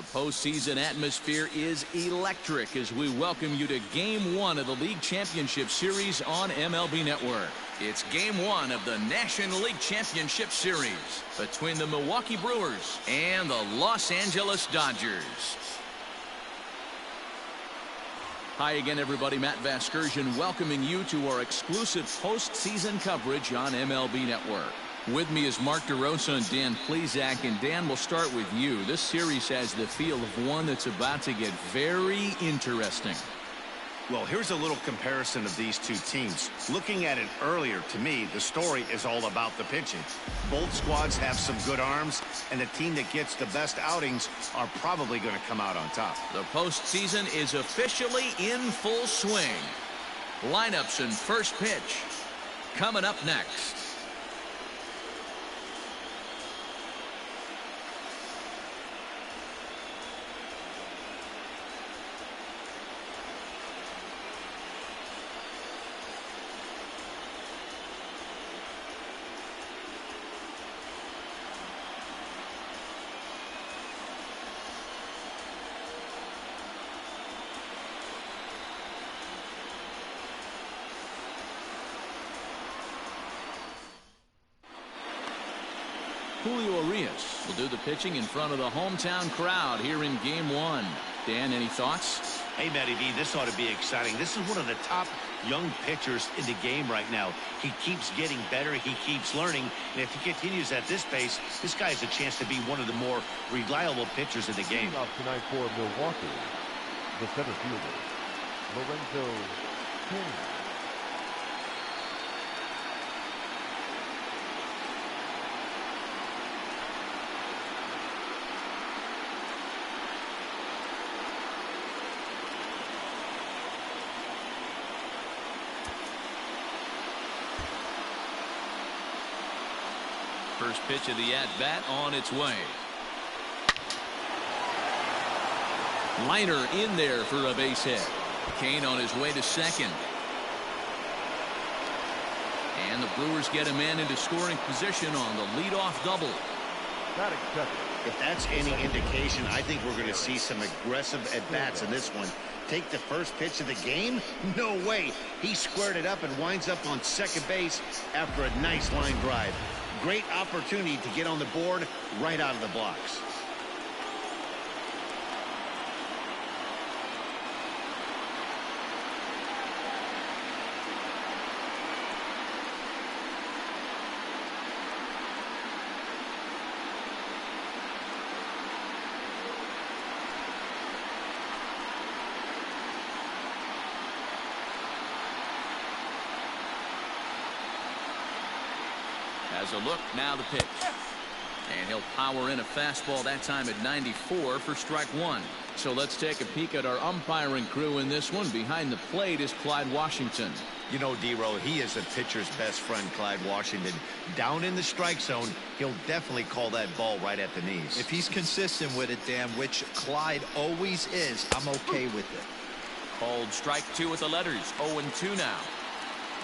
The postseason atmosphere is electric as we welcome you to Game 1 of the League Championship Series on MLB Network. It's Game 1 of the National League Championship Series between the Milwaukee Brewers and the Los Angeles Dodgers. Hi again, everybody. Matt Vasgersian welcoming you to our exclusive postseason coverage on MLB Network. With me is Mark DeRosa and Dan Plesac. And Dan, we'll start with you. This series has the feel of one that's about to get very interesting. Well, here's a little comparison of these two teams. Looking at it earlier, to me, the story is all about the pitching. Both squads have some good arms, and the team that gets the best outings are probably going to come out on top. The postseason is officially in full swing. Lineups and first pitch coming up next. Julio Urias will do the pitching in front of the hometown crowd here in Game 1. Dan, any thoughts? Hey, Matty B, this ought to be exciting. This is one of the top young pitchers in the game right now. He keeps getting better. He keeps learning. And if he continues at this pace, this guy has a chance to be one of the more reliable pitchers in the game. Out tonight for Milwaukee, the center fielder, Lorenzo King. First pitch of the at-bat on its way. Liner in there for a base hit. Kane on his way to second. And the Brewers get a man into scoring position on the leadoff double. Not accepted. If that's any indication, I think we're going to see some aggressive at-bats in this one. Take the first pitch of the game? No way. He squared it up and winds up on second base after a nice line drive. Great opportunity to get on the board right out of the blocks. As a look, now the pitch. And he'll power in a fastball that time at 94 for strike one. So let's take a peek at our umpiring crew in this one. Behind the plate is Clyde Washington. You know, D-Row, he is a pitcher's best friend, Clyde Washington. Down in the strike zone, he'll definitely call that ball right at the knees. If he's consistent with it, Dan, which Clyde always is, I'm okay with it. Called strike two with the letters. 0-2 now.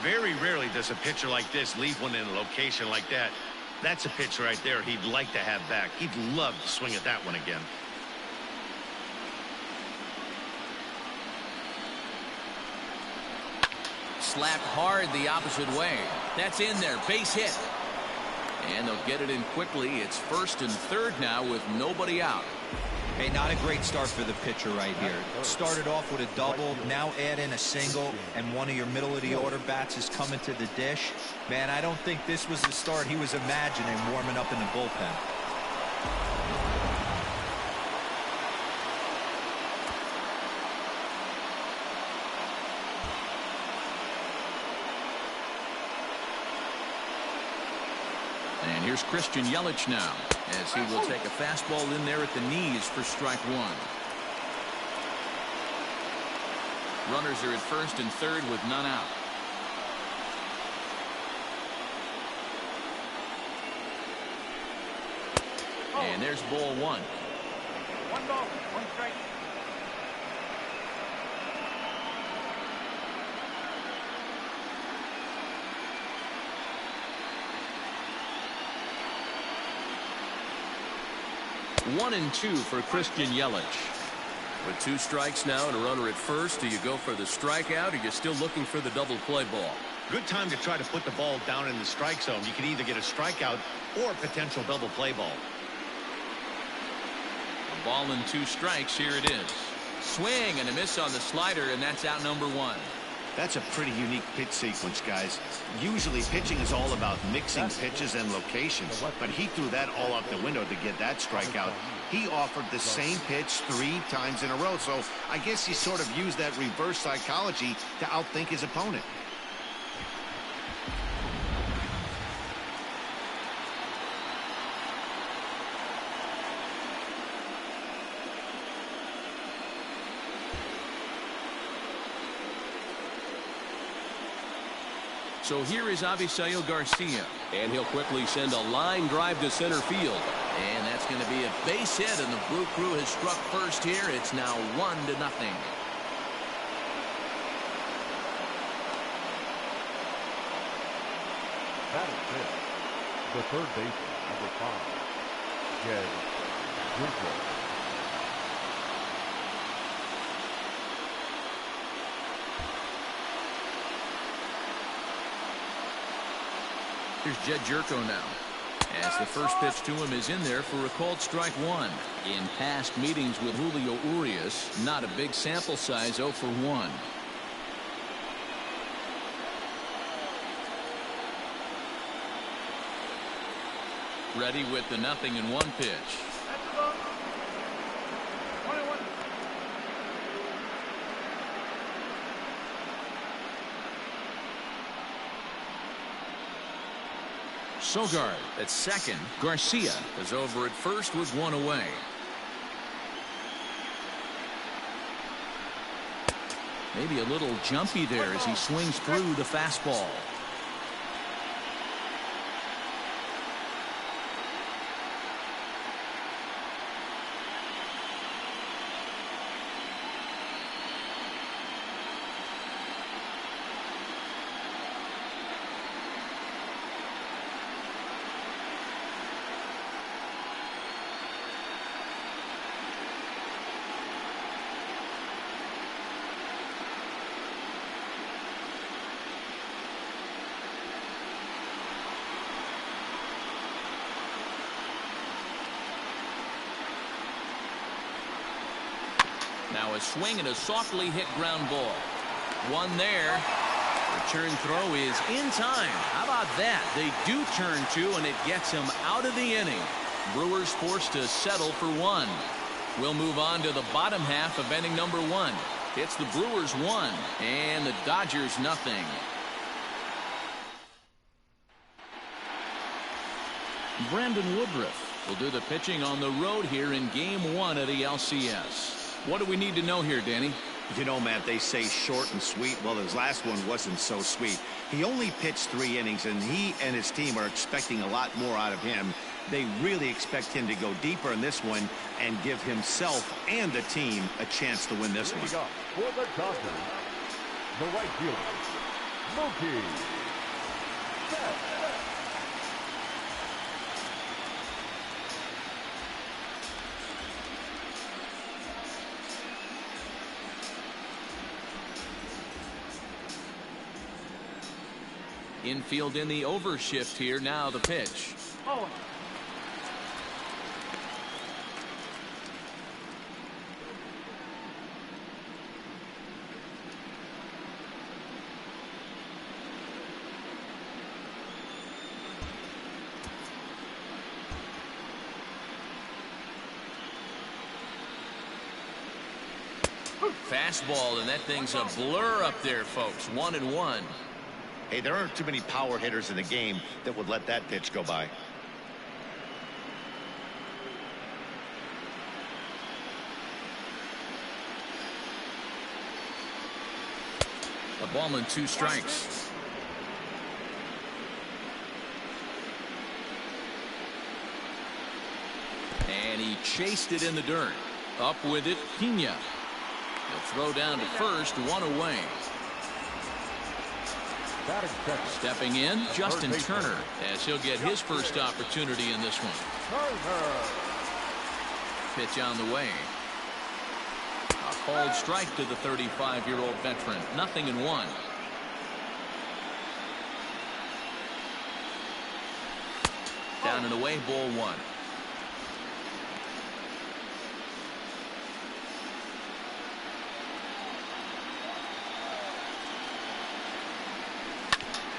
Very rarely does a pitcher like this leave one in a location like that. That's a pitch right there he'd like to have back. He'd love to swing at that one again. Slapped hard the opposite way. That's in there. Base hit. And they'll get it in quickly. It's first and third now with nobody out. Hey, not a great start for the pitcher right here. Started off with a double, now add in a single, and one of your middle-of-the-order bats is coming to the dish. Man, I don't think this was the start he was imagining warming up in the bullpen. And here's Christian Yelich now, as he will take a fastball in there at the knees for strike one. Runners are at first and third with none out. And there's ball one. 1 ball, 1 strike. 1-2 for Christian Yelich. With 2 strikes now and a runner at first, do you go for the strikeout or you're still looking for the double play ball? Good time to try to put the ball down in the strike zone. You can either get a strikeout or a potential double play ball. A ball and 2 strikes. Here it is. Swing and a miss on the slider, and that's out number 1. That's a pretty unique pitch sequence, guys. Usually pitching is all about mixing pitches and locations, but he threw that all out the window to get that strikeout. He offered the same pitch 3 times in a row, so I guess he sort of used that reverse psychology to outthink his opponent. So here is Avisail Garcia. And he'll quickly send a line drive to center field. And that's going to be a base hit, and the Blue Crew has struck first here. It's now 1-0. That is it. The third baseman, number 5, Jed Jerko. Here's Jed Jerko now, as the first pitch to him is in there for a called strike 1. In past meetings with Julio Urias, not a big sample size, 0 for 1. Ready with the 0-1 pitch. Sogard at second. Garcia is over at first with 1 away. Maybe a little jumpy there as he swings through the fastball. Now a swing and a softly hit ground ball. 1 there. Return throw is in time. How about that? They do turn 2, and it gets him out of the inning. Brewers forced to settle for 1. We'll move on to the bottom half of inning number 1. It's the Brewers 1 and the Dodgers 0. Brandon Woodruff will do the pitching on the road here in Game 1 of the LCS. What do we need to know here, Danny? You know, Matt, they say short and sweet. Well, his last one wasn't so sweet. He only pitched 3 innings, and he and his team are expecting a lot more out of him. They really expect him to go deeper in this one and give himself and the team a chance to win this one. For the Dodgers, the right fielder, Mookie Betts. Infield in the overshift here. Now the pitch. Oh. Fastball, and that thing's a blur up there, folks. 1-1. Hey, there aren't too many power hitters in the game that would let that pitch go by. A ball and 2 strikes. And he chased it in the dirt. Up with it, Pena. He'll throw down to first, 1 away. Stepping in, Justin Turner, as he'll get his first opportunity in this one. Pitch on the way. A called strike to the 35-year-old veteran. 0-1. Down and away, ball 1.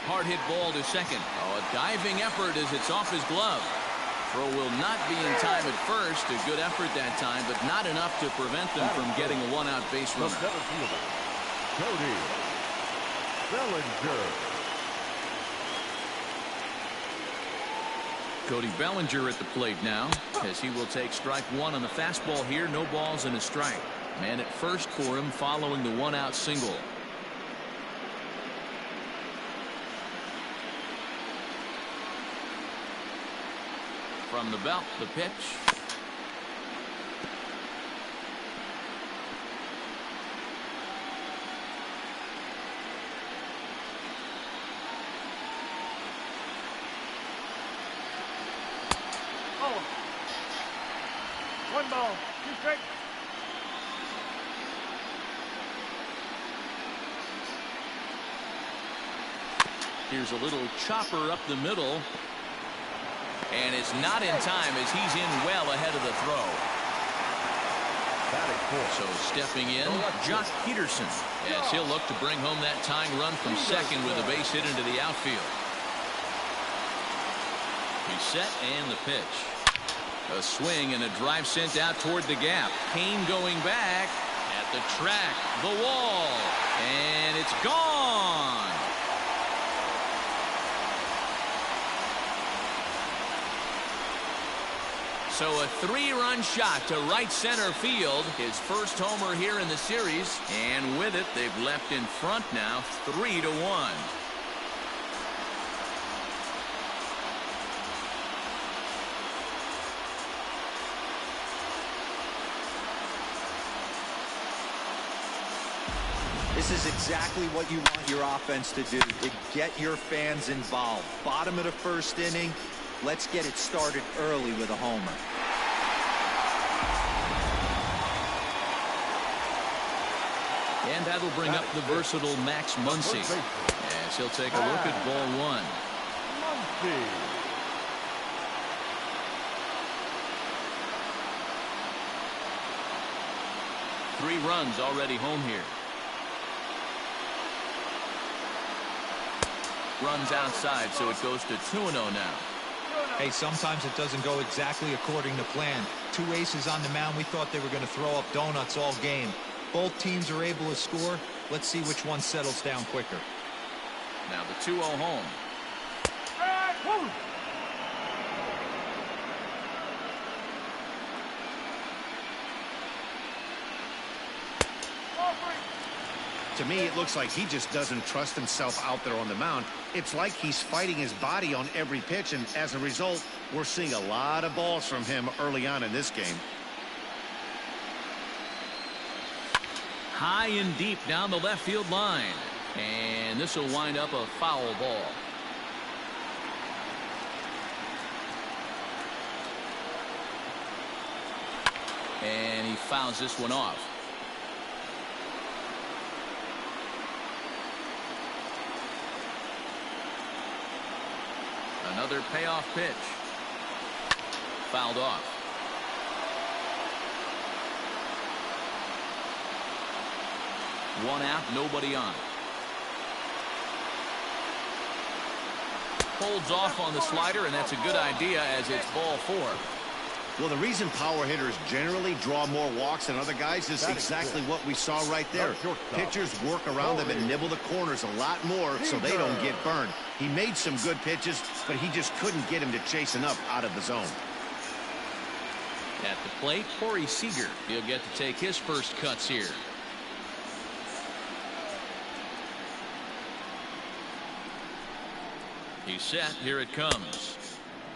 Hard hit ball to second. Oh, a diving effort as it's off his glove. Throw will not be in time at first. A good effort that time, but not enough to prevent them from getting a one-out base runner. Cody Bellinger. Cody Bellinger at the plate now, as he will take strike 1 on the fastball here. No balls and a strike. Man at first for him following the one-out single. From the belt, the pitch. Oh. 1 ball, 2 strikes. Here's a little chopper up the middle. And it's not in time as he's in well ahead of the throw. So stepping in, Jock Peterson, as he'll look to bring home that tying run from second with a base hit into the outfield. Reset and the pitch. A swing and a drive sent out toward the gap. Kane going back at the track, the wall, and it's gone. So a 3-run shot to right center field. His first homer here in the series. And with it, they've left in front now 3-1. This is exactly what you want your offense to do, to get your fans involved. Bottom of the first inning. Let's get it started early with a homer. And that'll bring up the versatile Max Muncy, as he'll take a look at ball 1. Muncy. 3 runs already home here. Runs outside, so it goes to 2-0 now. Hey, sometimes it doesn't go exactly according to plan. 2 aces on the mound. We thought they were going to throw up donuts all game. Both teams are able to score. Let's see which one settles down quicker. Now the 2-0 home. To me, it looks like he just doesn't trust himself out there on the mound. It's like he's fighting his body on every pitch, and as a result, we're seeing a lot of balls from him early on in this game. High and deep down the left field line. And this will wind up a foul ball. And he fouls this one off. Another payoff pitch. Fouled off. One out, nobody on. Holds off on the slider, and that's a good idea as it's ball 4. Well, the reason power hitters generally draw more walks than other guys is exactly what we saw right there. Pitchers work around them and nibble the corners a lot more so they don't get burned. He made some good pitches, but he just couldn't get him to chase enough out of the zone. At the plate, Corey Seager. He'll get to take his first cuts here. He's set. Here it comes.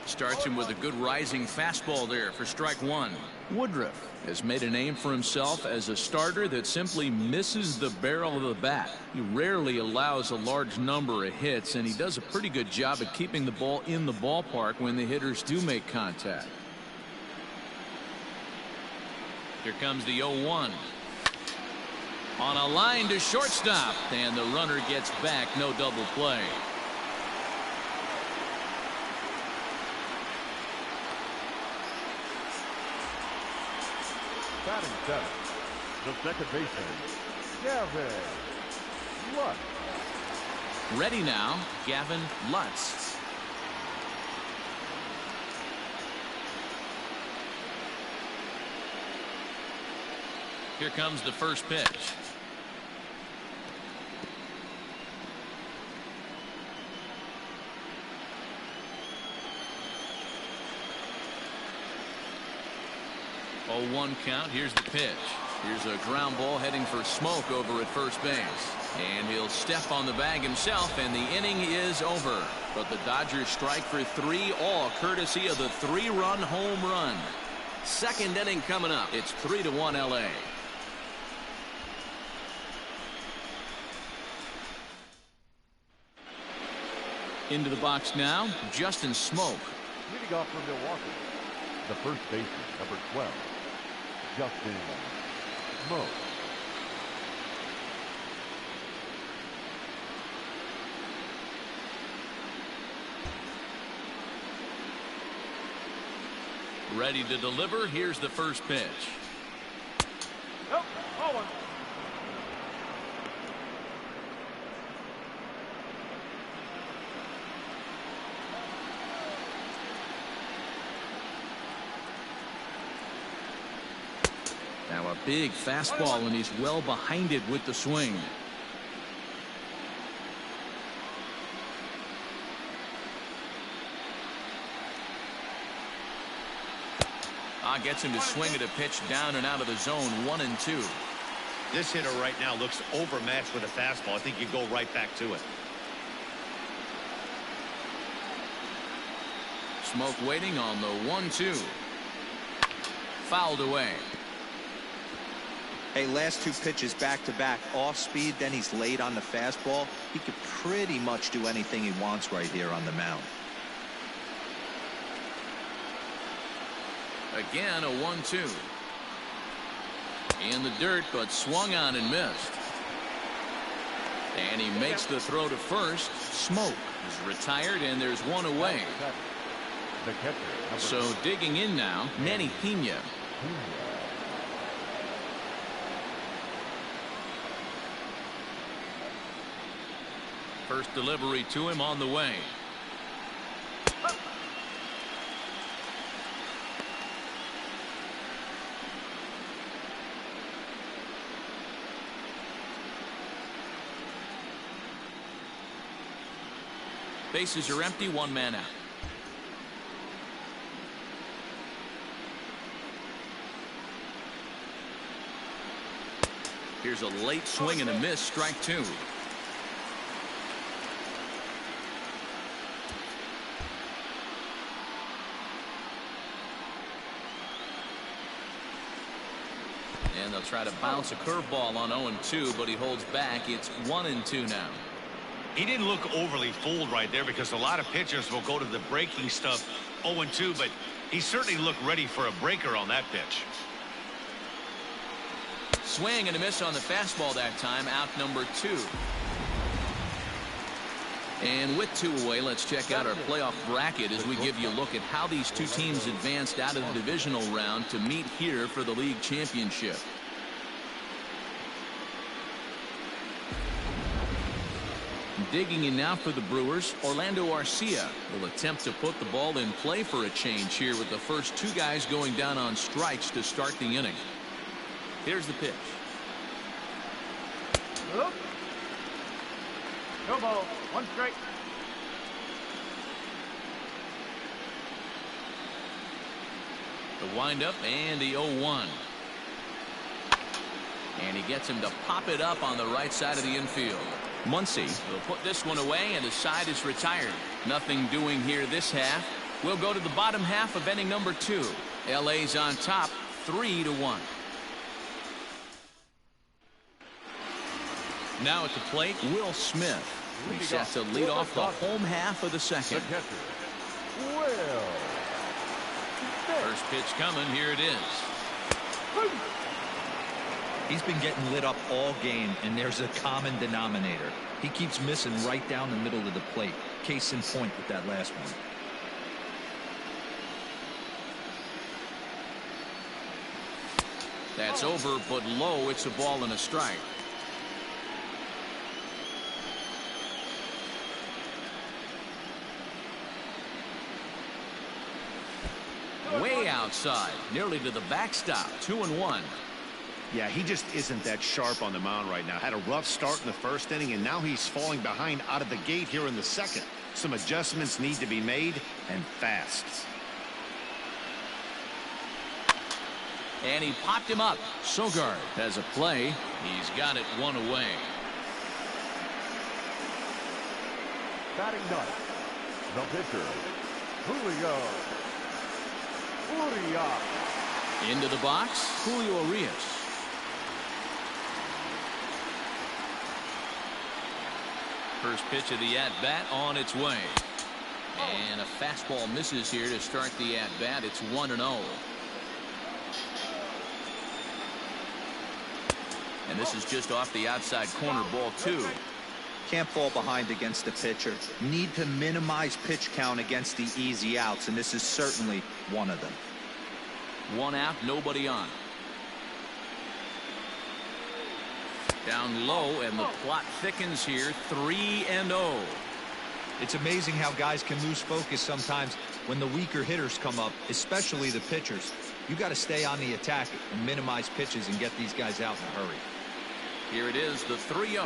Starts him with a good rising fastball there for strike 1. Woodruff has made a name for himself as a starter that simply misses the barrel of the bat. He rarely allows a large number of hits, and he does a pretty good job at keeping the ball in the ballpark when the hitters do make contact. Here comes the 0-1. On a line to shortstop, and the runner gets back. No double play. Batting seventh, the second baseman, Gavin Lutz. Ready now, Gavin Lutz. Here comes the first pitch. Oh, 1 count. Here's the pitch. Here's a ground ball heading for Smoke over at first base. And he'll step on the bag himself, and the inning is over. But the Dodgers strike for 3, all courtesy of the 3-run home run. Second inning coming up. It's 3-1 LA. Into the box now, Justin Smoke. Leading off from Milwaukee, the first baseman, number 12, Justin Smoke. Ready to deliver. Here's the first pitch. Nope, Owen. Now a big fastball, and he's well behind it with the swing. Gets him to swing at a pitch down and out of the zone. 1-2. This hitter right now looks overmatched with a fastball. I think you go right back to it. Smoke waiting on the 1-2. Fouled away. Hey, last 2 pitches back to back, off speed, then he's late on the fastball. He could pretty much do anything he wants right here on the mound. Again, a 1-2. In the dirt, but swung on and missed. And he makes the throw to first. Smoke is retired, and there's 1 away. The catcher, so digging in now, Manny Pena. First delivery to him on the way. Bases are empty, 1 man out. Here's a late swing and a miss, strike 2. And they'll try to bounce a curveball on 0-2, but he holds back. It's 1-2 now. He didn't look overly fooled right there, because a lot of pitchers will go to the breaking stuff 0-2, but he certainly looked ready for a breaker on that pitch. Swing and a miss on the fastball that time. Out number 2. And with 2 away, let's check out our playoff bracket as we give you a look at how these 2 teams advanced out of the divisional round to meet here for the league championship. Digging in now for the Brewers, Orlando Arcia will attempt to put the ball in play for a change here, with the first 2 guys going down on strikes to start the inning. Here's the pitch. No ball, 1 strike. The windup and the 0-1. And he gets him to pop it up on the right side of the infield. Muncy will put this one away, and his side is retired. Nothing doing here this half. We'll go to the bottom half of inning number 2. LA's on top, 3-1. Now at the plate, Will Smith. He's set to lead off the home half of the second. The catcher, Will Smith. First pitch coming. Here it is. He's been getting lit up all game, and there's a common denominator. He keeps missing right down the middle of the plate. Case in point with that last one. That's over, but low. It's a ball and a strike. Way outside, nearly to the backstop. 2-1. Yeah, he just isn't that sharp on the mound right now. Had a rough start in the first inning, and now he's falling behind out of the gate here in the second. Some adjustments need to be made, and fast. And he popped him up. Sogard has a play. He's got it one away. Batting ninth, the pitcher, Julio Urias. Into the box, Julio Urias. First pitch of the at-bat on its way. And a fastball misses here to start the at-bat. It's 1-0. And this is just off the outside corner, ball 2. Can't fall behind against the pitcher. Need to minimize pitch count against the easy outs, and this is certainly one of them. One out, nobody on. Down low, and the plot thickens here. 3-0. It's amazing how guys can lose focus sometimes when the weaker hitters come up, especially the pitchers. You got to stay on the attack and minimize pitches and get these guys out in a hurry. Here it is, the 3-0.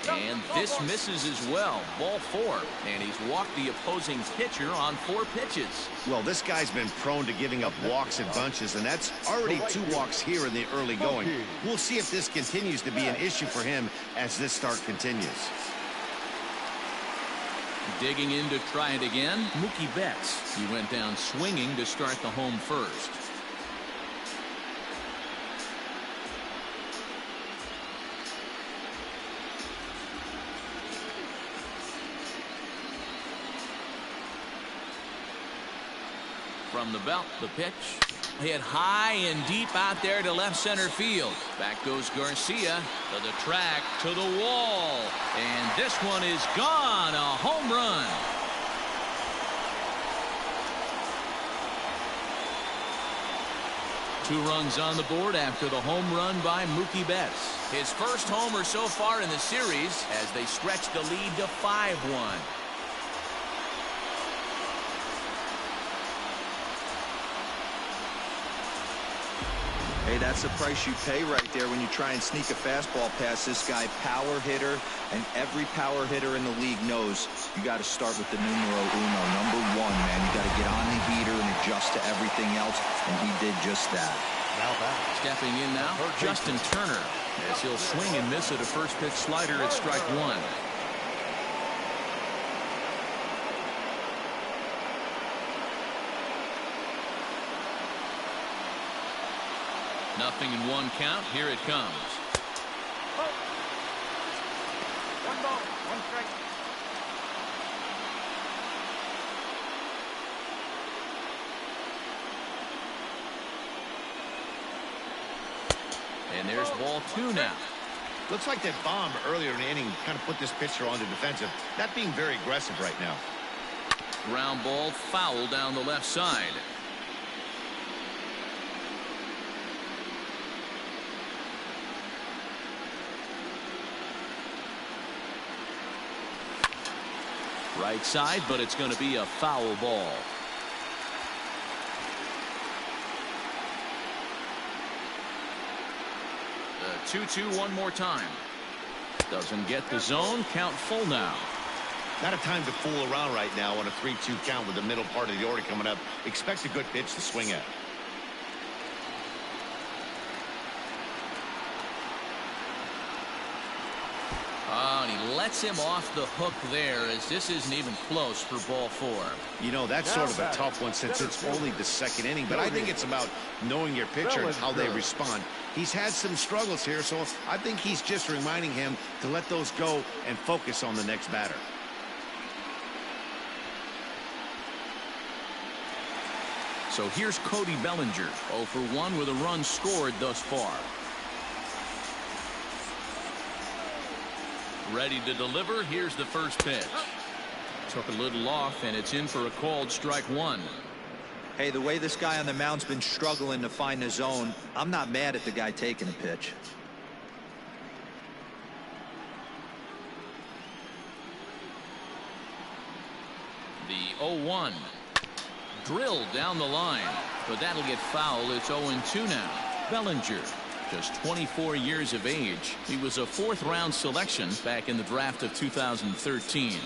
And this misses as well. Ball 4. And he's walked the opposing pitcher on 4 pitches. Well, this guy's been prone to giving up walks in bunches, and that's already 2 walks here in the early going. We'll see if this continues to be an issue for him as this start continues. Digging in to try it again, Mookie Betts. He went down swinging to start the home first. From the belt, the pitch. Hit high and deep out there to left center field. Back goes Garcia to the track, to the wall. And this one is gone. A home run. Two runs on the board after the home run by Mookie Betts. His first homer so far in the series as they stretch the lead to 5-1. Hey, that's the price you pay right there when you try and sneak a fastball past this guy. Power hitter, and every power hitter in the league knows you got to start with the numero uno, number 1, man. You got to get on the heater and adjust to everything else, and he did just that. Now back. Stepping in now, Justin Turner, as he'll swing and miss at a first pitch slider at strike 1. Nothing in 1 count. Here it comes. 1 ball, 1 strike. And there's ball 2 now. Looks like that bomb earlier in the inning kind of put this pitcher on the defensive. Not being very aggressive right now. Ground ball foul down the left side. Right side, but it's going to be a foul ball. The 2-2 one more time. Doesn't get the zone. Count full now. Not a time to fool around right now on a 3-2 count with the middle part of the order coming up. Expect a good pitch to swing at. Oh, and he lets him off the hook there as this isn't even close for ball 4. You know, that's sort of a tough one since it's only the second inning, but I think it's about knowing your pitcher and how they respond. He's had some struggles here, so I think he's just reminding him to let those go and focus on the next batter. So here's Cody Bellinger, 0 for 1 with a run scored thus far. Ready to deliver. Here's the first pitch. Took a little off, and it's in for a called strike one. Hey, the way this guy on the mound's been struggling to find the zone, I'm not mad at the guy taking a pitch. The 0-1. Drilled down the line, but that'll get foul. It's 0-2 now. Bellinger, just 24 years of age. He was a 4th round selection back in the draft of 2013.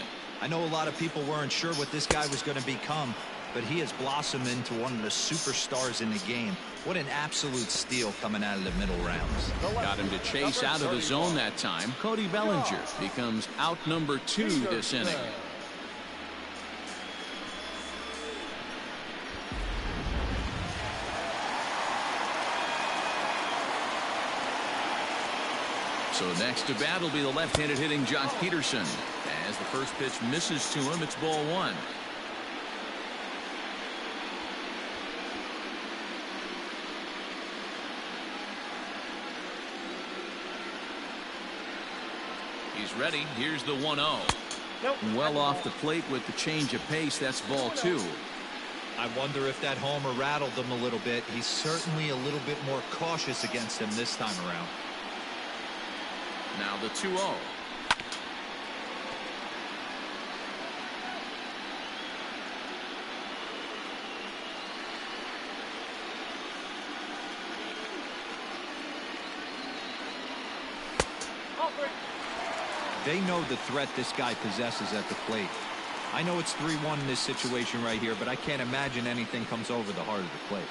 I know a lot of people weren't sure what this guy was going to become, but he has blossomed into one of the superstars in the game. What an absolute steal coming out of the middle rounds. Got him to chase out of the zone that time. Cody Bellinger becomes out number 2 this inning. So next to bat will be the left-handed hitting Jock Peterson. As the first pitch misses to him, it's ball 1. He's ready. Here's the 1-0. Well off the plate with the change of pace. That's ball 2. I wonder if that homer rattled him a little bit. He's certainly a little bit more cautious against him this time around. Now the 2-0. They know the threat this guy possesses at the plate. I know it's 3-1 in this situation right here, but I can't imagine anything comes over the heart of the plate.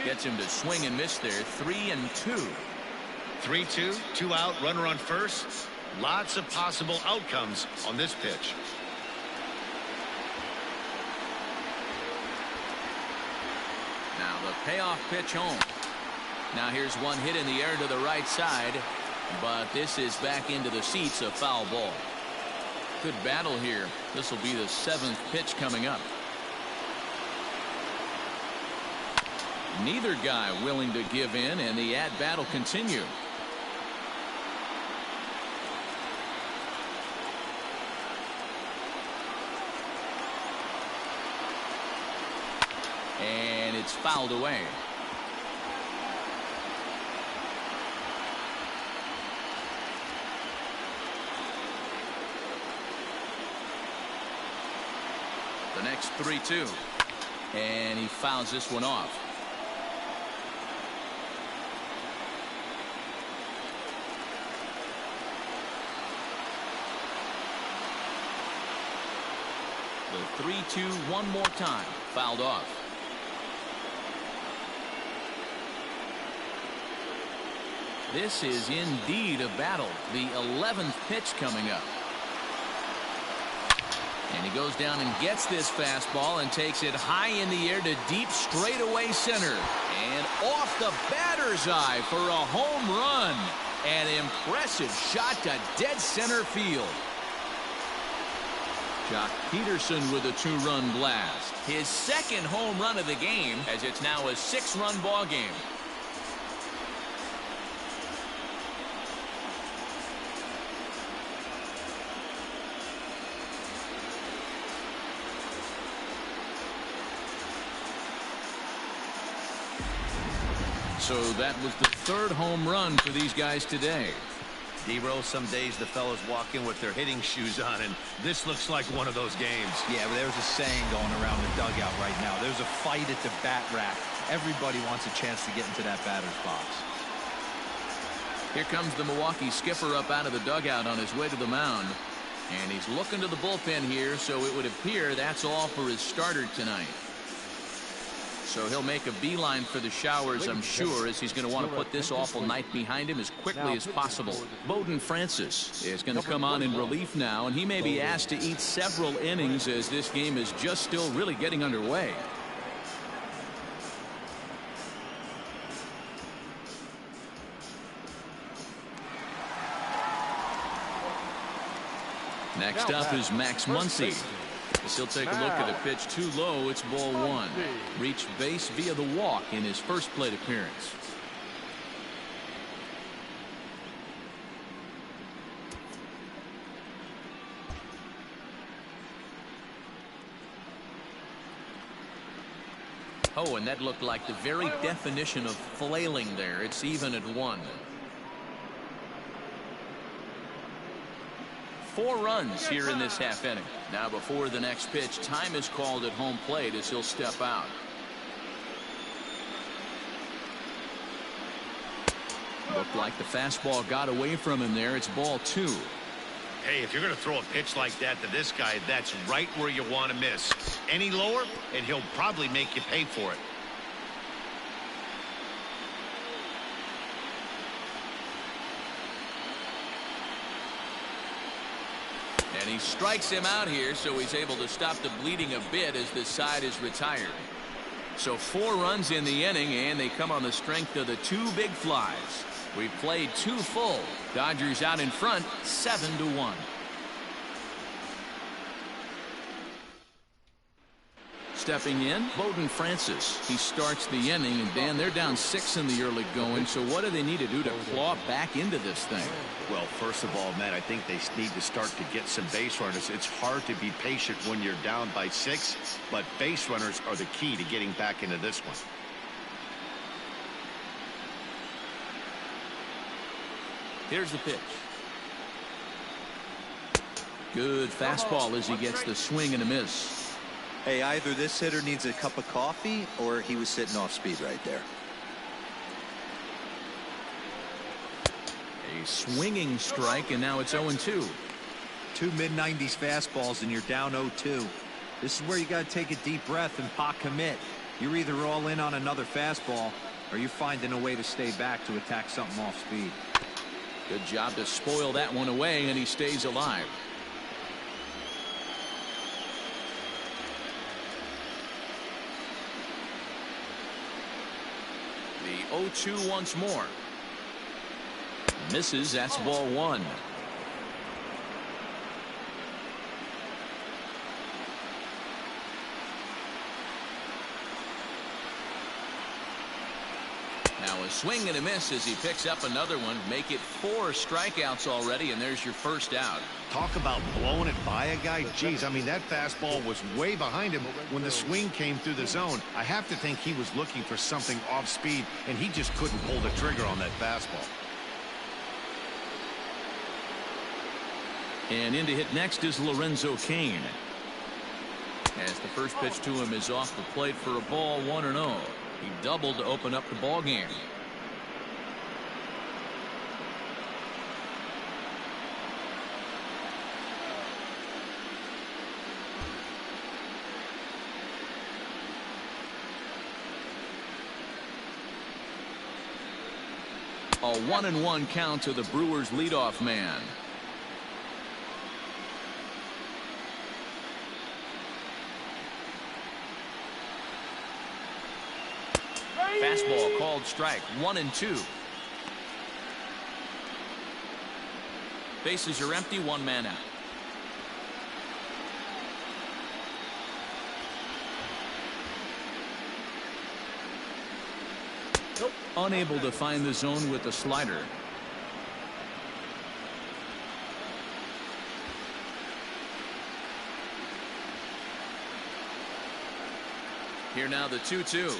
Gets him to swing and miss there. 3-2. 3-2, 2 out, runner on first. Lots of possible outcomes on this pitch. Now the payoff pitch home. Now here's one hit in the air to the right side, but this is back into the seats, a foul ball. Good battle here. This will be the 7th pitch coming up. Neither guy willing to give in, and the at-bat will continue. And it's fouled away. The next 3-2. And he fouls this one off. The 3-2 one more time. Fouled off. This is indeed a battle. The 11th pitch coming up. And he goes down and gets this fastball and takes it high in the air to deep straightaway center. And off the batter's eye for a home run. An impressive shot to dead center field. Jock Peterson with a 2-run blast. His 2nd home run of the game, as it's now a 6-run ball game. So that was the 3rd home run for these guys today. D-Roll, some days the fellas walk in with their hitting shoes on, and this looks like one of those games. Yeah, but there's a saying going around the dugout right now. There's a fight at the bat rack. Everybody wants a chance to get into that batter's box. Here comes the Milwaukee skipper up out of the dugout on his way to the mound. And he's looking to the bullpen here, so it would appear that's all for his starter tonight. So he'll make a beeline for the showers, I'm sure, as he's going to want to put this awful night behind him as quickly as possible. Bowden Francis is going to come on in relief now, and he may be asked to eat several innings as this game is just still really getting underway. Next up is Max Muncy. As he'll take a look at a pitch too low. It's ball one. Reached base via the walk in his first plate appearance. Oh, and that looked like the very definition of flailing there. It's even at 1. 4 runs here in this half inning. Now before the next pitch, time is called at home plate as he'll step out. Looked like the fastball got away from him there. It's ball 2. Hey, if you're going to throw a pitch like that to this guy, that's right where you want to miss. Any lower, and he'll probably make you pay for it. And he strikes him out here, so he's able to stop the bleeding a bit as this side is retired. So 4 runs in the inning, and they come on the strength of the 2 big flies. We've played 2 full. Dodgers out in front, 7-1. Stepping in, Bowden Francis. He starts the inning, and Dan, they're down 6 in the early going. So what do they need to do to claw back into this thing? Well, first of all, Matt, I think they need to start to get some base runners. It's hard to be patient when you're down by 6, but base runners are the key to getting back into this one. Here's the pitch. Good fastball as he gets the swing and a miss. Hey, either this hitter needs a cup of coffee or he was sitting off speed right there. A swinging strike, and now it's 0-2. 2 mid-90s fastballs and you're down 0-2. This is where you got to take a deep breath and pot commit. You're either all in on another fastball or you're finding a way to stay back to attack something off speed. Good job to spoil that one away, and he stays alive. The 0-2 once more. Misses. That's ball 1. Now a swing and a miss as he picks up another one. Make it 4 strikeouts already, and there's your first out. Talk about blowing it by a guy. Geez, I mean, that fastball was way behind him when the swing came through the zone. I have to think he was looking for something off speed, and he just couldn't pull the trigger on that fastball. And in to hit next is Lorenzo Cain. As the first pitch to him is off the plate for a ball, 1-0. He doubled to open up the ball game. A 1-1 count to the Brewers leadoff man. Fastball called strike. 1-2. Bases are empty. 1 man out. Nope. Unable to find the zone with the slider. Here now the 2-2.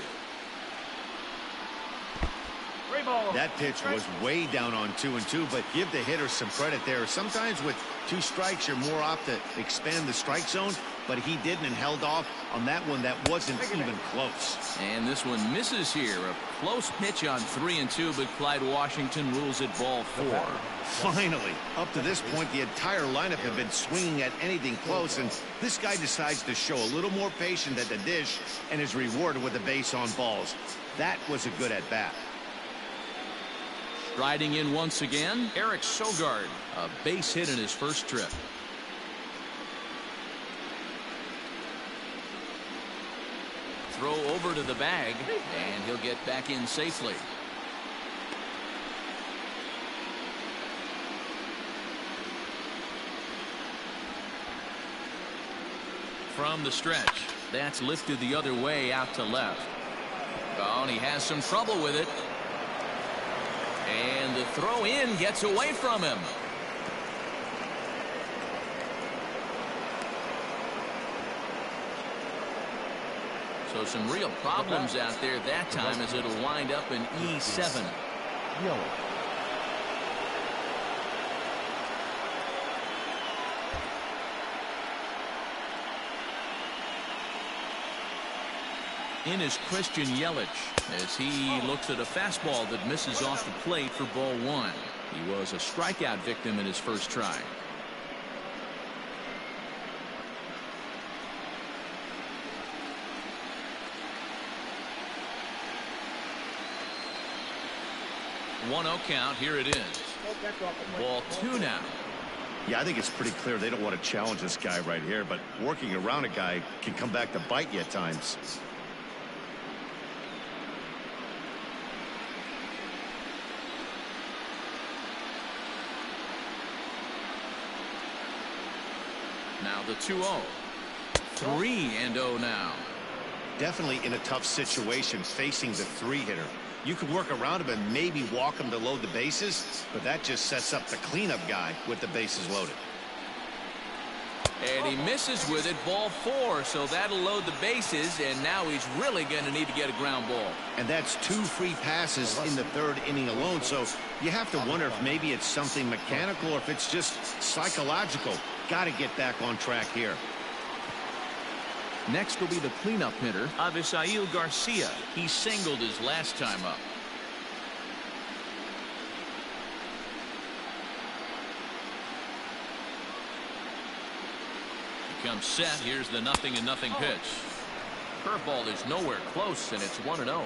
That pitch was way down on 2-2, but give the hitter some credit there. Sometimes with 2 strikes, you're more apt to expand the strike zone, but he didn't and held off on that one that wasn't even close. And this one misses here. A close pitch on 3-2, but Clyde Washington rules it ball 4. Finally, up to this point, the entire lineup have been swinging at anything close, and this guy decides to show a little more patience at the dish and is rewarded with a base on balls. That was a good at-bat. Riding in once again, Eric Sogard, a base hit in his first trip. Throw over to the bag, and he'll get back in safely. From the stretch, that's lifted the other way out to left. Oh, and he has some trouble with it. And the throw in gets away from him. So some real problems out there that time, as it'll wind up in E7. Yellow. In is Christian Yelich as he looks at a fastball that misses off the plate for ball one. He was a strikeout victim in his first try. One 0 count. Here it is. Ball two now. Yeah, I think it's pretty clear they don't want to challenge this guy right here, but working around a guy can come back to bite you at times. Now the 2-0. 3-0 now. Definitely in a tough situation facing the three-hitter. You could work around him and maybe walk him to load the bases, but that just sets up the cleanup guy with the bases loaded. And he misses with it, ball four, so that'll load the bases, and now he's really going to need to get a ground ball. And that's 2 free passes in the third inning alone, so you have to wonder if maybe it's something mechanical or if it's just psychological. Got to get back on track here. Next will be the cleanup hitter, Avisail Garcia. He singled his last time up. He comes set. Here's the 0-0 pitch. Curveball is nowhere close, and it's 1-0.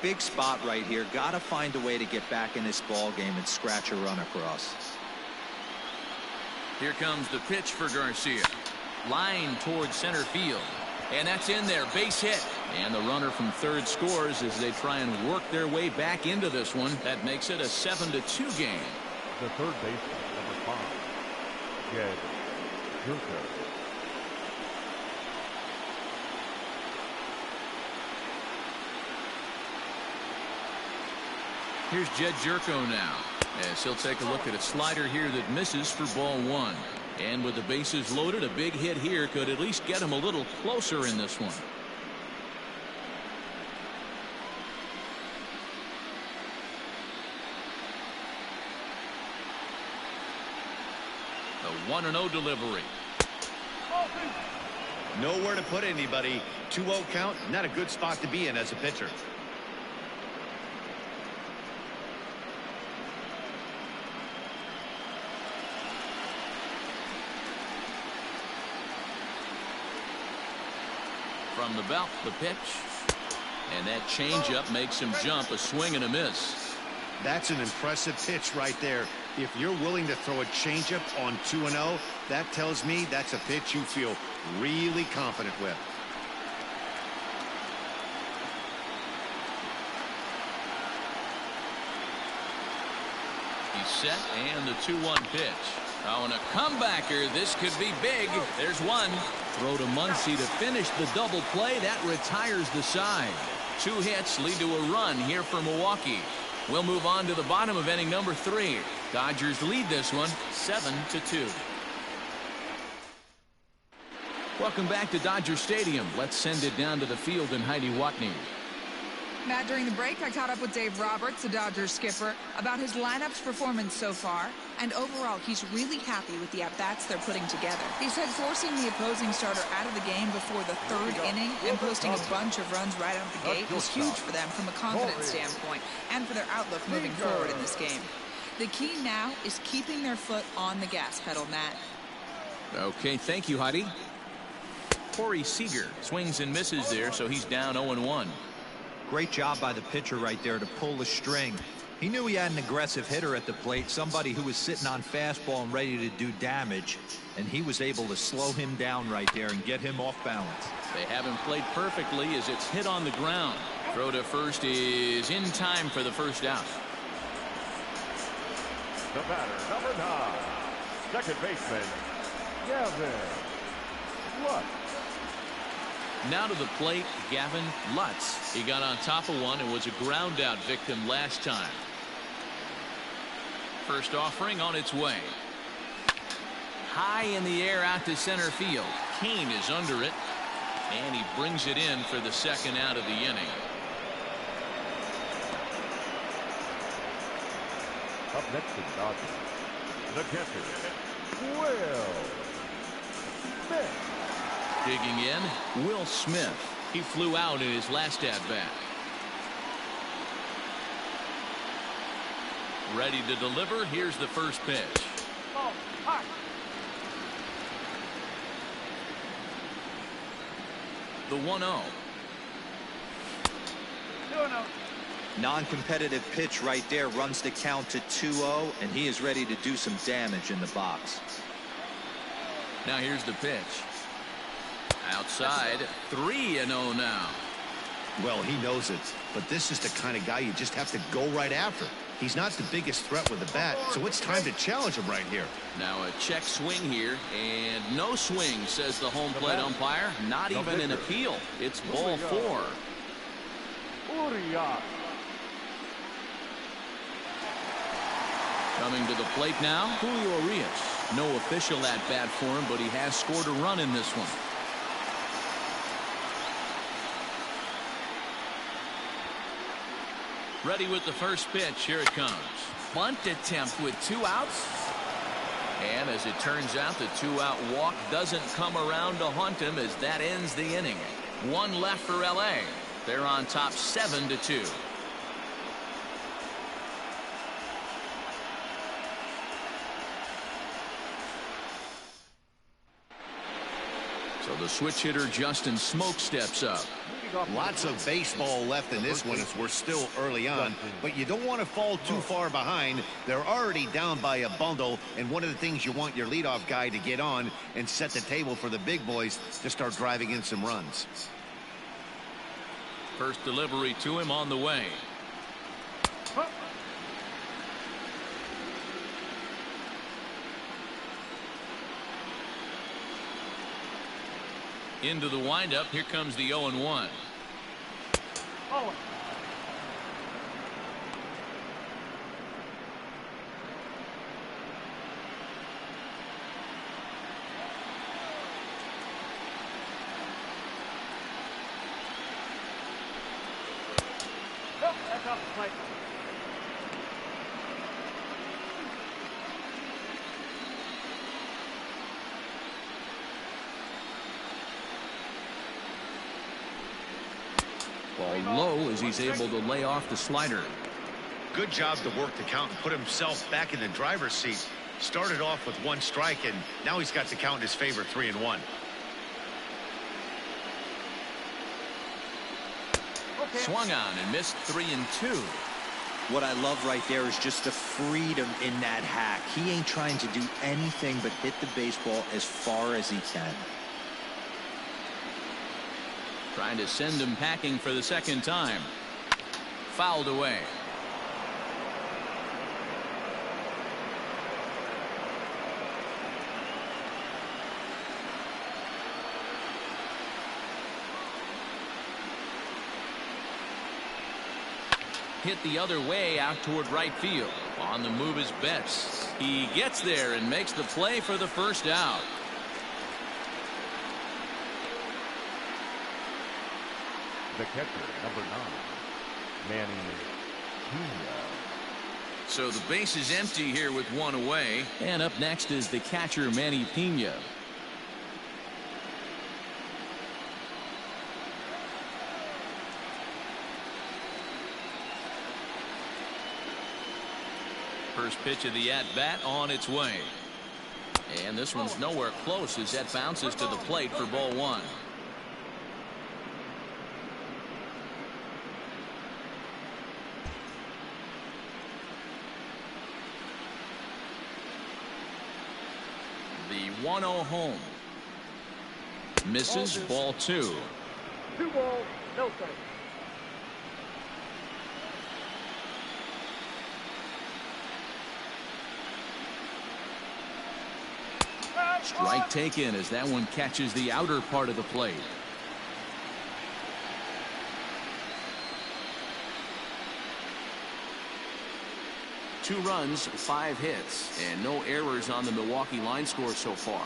Big spot right here. Got to find a way to get back in this ball game and scratch a run across. Here comes the pitch for Garcia. Line towards center field. And that's in there. Base hit. And the runner from third scores as they try and work their way back into this one. That makes it a 7-2 game. The third baseman, number 5, Jed Junker. Here's Jed Jerko now, as he'll take a look at a slider here that misses for ball one. And with the bases loaded, a big hit here could at least get him a little closer in this one. The 1-0 delivery. Nowhere to put anybody. 2-0 count, not a good spot to be in as a pitcher. From the belt, the pitch. And that changeup makes him jump, a swing and a miss. That's an impressive pitch right there. If you're willing to throw a changeup on 2-0, that tells me that's a pitch you feel really confident with. He's set, and the 2-1 pitch. Oh, and a comebacker. This could be big. There's one. Throw to Muncy to finish the double play. That retires the side. 2 hits lead to a run here for Milwaukee. We'll move on to the bottom of inning number 3. Dodgers lead this one 7-2. Welcome back to Dodger Stadium. Let's send it down to the field and Heidi Watney. Matt, during the break, I caught up with Dave Roberts, the Dodgers skipper, about his lineup's performance so far. And overall, he's really happy with the at-bats they're putting together. He said forcing the opposing starter out of the game before the 3rd inning and posting a bunch of runs right out of the gate was huge for them from a confidence standpoint and for their outlook moving forward in this game. The key now is keeping their foot on the gas pedal, Matt. Okay, thank you, Heidi. Corey Seager swings and misses there, so he's down 0-1. Great job by the pitcher right there to pull the string. He knew he had an aggressive hitter at the plate, somebody who was sitting on fastball and ready to do damage, and he was able to slow him down right there and get him off balance. They haven't played perfectly as it's hit on the ground. Throw to first is in time for the first out. The batter, number 9, second baseman, Gavin Lux. Now to the plate, Gavin Lutz. He got on top of one and was a ground out victim last time. First offering on its way. High in the air out to center field. Kane is under it, and he brings it in for the second out of the inning. Up next to the Dodgers, the catcher, Will Smith. Digging in, Will Smith. He flew out in his last at-bat. Ready to deliver. Here's the first pitch. The 1-0. Non-competitive pitch right there, runs the count to 2-0, and he is ready to do some damage in the box. Now here's the pitch. Outside, 3-0 now. Well, he knows it, but this is the kind of guy you just have to go right after. He's not the biggest threat with the bat, so it's time to challenge him right here. Now a check swing here, and no swing, says the home plate umpire. Not even an appeal. It's ball 4. Coming to the plate now, Julio Urias. No official at-bat for him, but he has scored a run in this one. Ready with the first pitch. Here it comes. Bunt attempt with 2 outs. And as it turns out, the 2-out walk doesn't come around to haunt him as that ends the inning. 1 left for LA. They're on top 7-2. So the switch hitter Justin Smoke steps up. Lots of baseball left in this one as we're still early on, but you don't want to fall too far behind. They're already down by a bundle, and one of the things you want your leadoff guy to get on and set the table for the big boys to start driving in some runs. First delivery to him on the way. Into the windup. Here comes the 0-1. That's off the plate. Ball low as he's able to lay off the slider. Good job to work the count and put himself back in the driver's seat. Started off with 1 strike, and now he's got the count in his favor, 3-1. Swung on and missed 3-2. What I love right there is just the freedom in that hack. He ain't trying to do anything but hit the baseball as far as he can. Trying to send him packing for the second time. Fouled away. Hit the other way out toward right field. On the move is Betts. He gets there and makes the play for the first out. The catcher, number 9, Manny Pena. So the base is empty here with 1 away. And up next is the catcher, Manny Pena. First pitch of the at-bat on its way. And this one's nowhere close as that bounces to the plate for ball 1. The 1-0 home. Misses, ball 2. 2 balls, no strikes. Strike taken as that one catches the outer part of the plate. 2 runs, 5 hits, and no errors on the Milwaukee line score so far.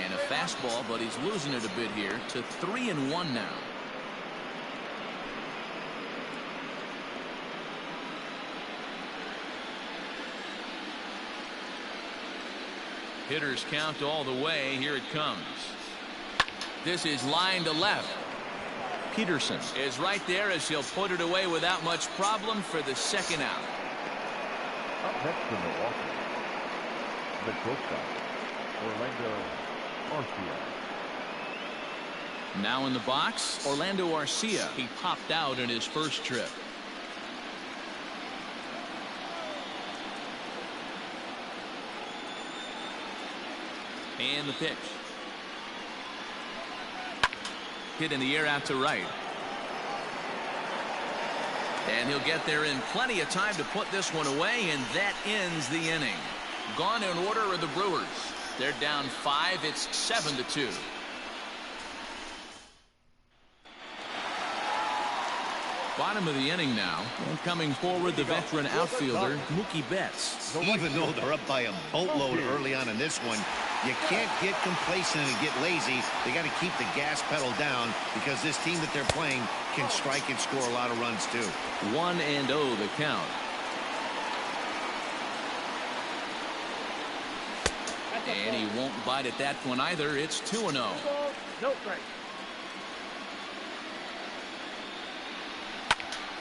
And a fastball, but he's losing it a bit here to 3-1 now. Hitters count all the way. Here it comes. This is line to left. Peterson is right there as he'll put it away without much problem for the 2nd out. Up next to Milwaukee, the shortstop, Orlando Arcia. Now in the box, Orlando Arcia. He popped out in his first trip. And the pitch. Hit in the air out to right. And he'll get there in plenty of time to put this one away, and that ends the inning. Gone in order are the Brewers. They're down 5. It's 7-2. Bottom of the inning now. And coming forward, the veteran outfielder, Mookie Betts. Even though they're up by a boatload early on in this one, you can't get complacent and get lazy. They got to keep the gas pedal down because this team that they're playing can strike and score a lot of runs too. 1-0 the count. And he won't bite at that one either. It's 2-0.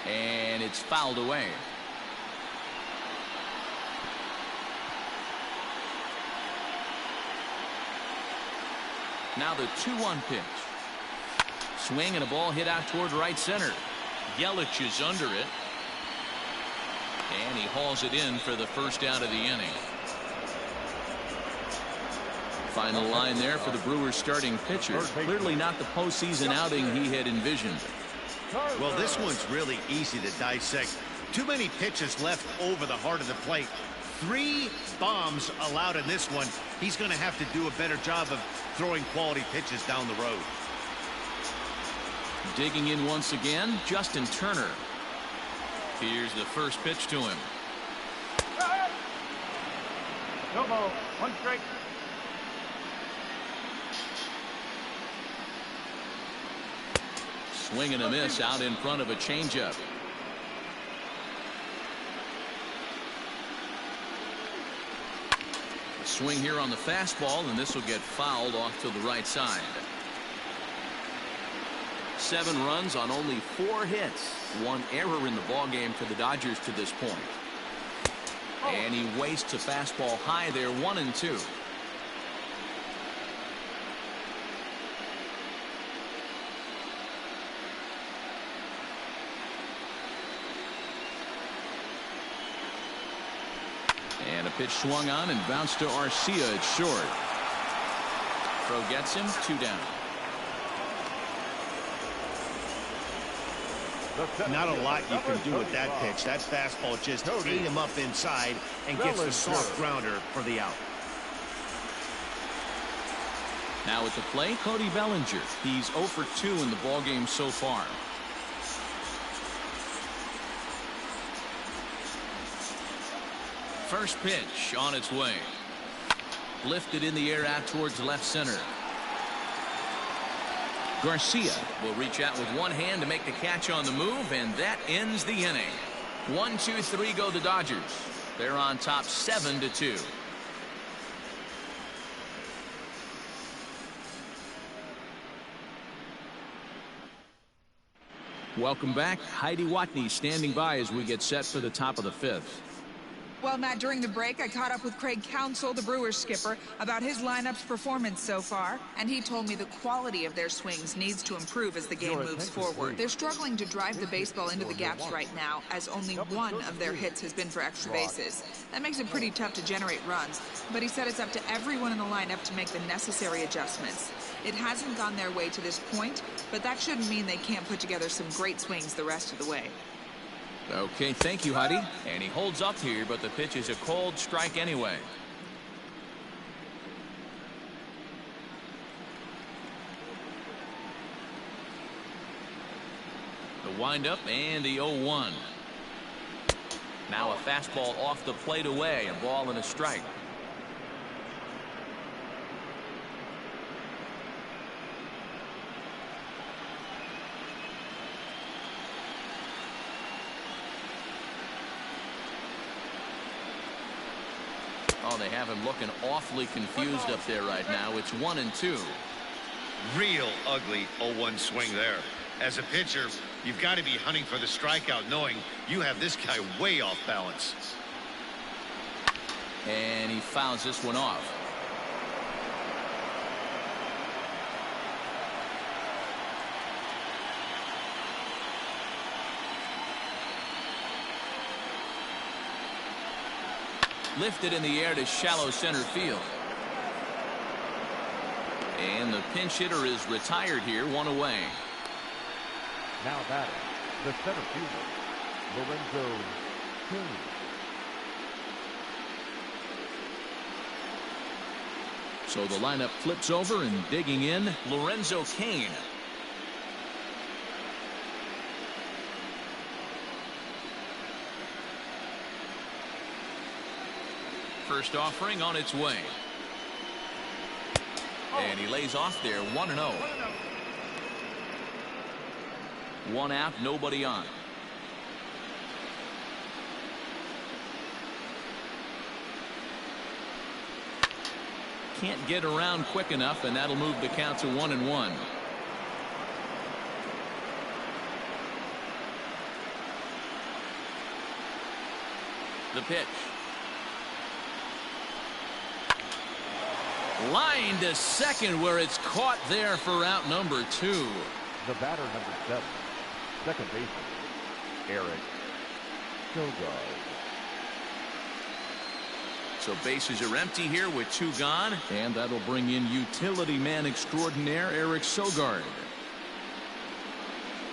And it's fouled away. Now the 2-1 pitch. Swing and a ball hit out toward right center. Yelich is under it. And he hauls it in for the first out of the inning. Final line there for the Brewers starting pitcher. Clearly not the postseason outing he had envisioned. Well, this one's really easy to dissect. Too many pitches left over the heart of the plate. 3 bombs allowed in this one. He's going to have to do a better job of throwing quality pitches down the road. Digging in once again, Justin Turner. Here's the first pitch to him. No ball, 1 strike. Swing and a miss out in front of a changeup. A swing here on the fastball, and this will get fouled off to the right side. 7 runs on only 4 hits. 1 error in the ballgame for the Dodgers to this point. And he wastes a fastball high there, 1-2. And a pitch swung on and bounced to Arcia at short. Throw gets him, 2 down. Not a lot you can do with that pitch. That fastball just ate him up inside and gets the soft grounder for the out. Now at the plate, Cody Bellinger. He's 0 for 2 in the ballgame so far. First pitch on its way. Lifted in the air out towards left center. Garcia will reach out with one hand to make the catch on the move, and that ends the inning. 1, 2, 3 go the Dodgers. They're on top 7-2. Welcome back. Heidi Watney standing by as we get set for the top of the 5th. Well, Matt, during the break, I caught up with Craig Counsell, the Brewers skipper, about his lineup's performance so far, and he told me the quality of their swings needs to improve as the game moves forward. They're struggling to drive the baseball into the gaps right now, as only 1 of their hits has been for extra bases. That makes it pretty tough to generate runs, but he said it's up to everyone in the lineup to make the necessary adjustments. It hasn't gone their way to this point, but that shouldn't mean they can't put together some great swings the rest of the way. Okay, thank you, Heidi. And he holds up here, but the pitch is a cold strike anyway. windup and the 0-1. Now a fastball off the plate away, a ball and a strike. Oh, they have him looking awfully confused up there right now. It's 1-2. Real ugly 0-1 swing there. As a pitcher, you've got to be hunting for the strikeout, knowing you have this guy way off balance. And he fouls this one off. Lifted in the air to shallow center field. And the pinch hitter is retired here, one away. Now batting, the center fielder, Lorenzo Kane. So the lineup flips over, and digging in, Lorenzo Kane. First offering on its way. And he lays off there, 1-0. One out, nobody on. Can't get around quick enough, and that'll move the count to 1-1. The pitch. Line to second, where it's caught there for out number 2. The batter, number 7, second baseman, Eric Sogard. So bases are empty here with 2 gone, and that'll bring in utility man extraordinaire Eric Sogard.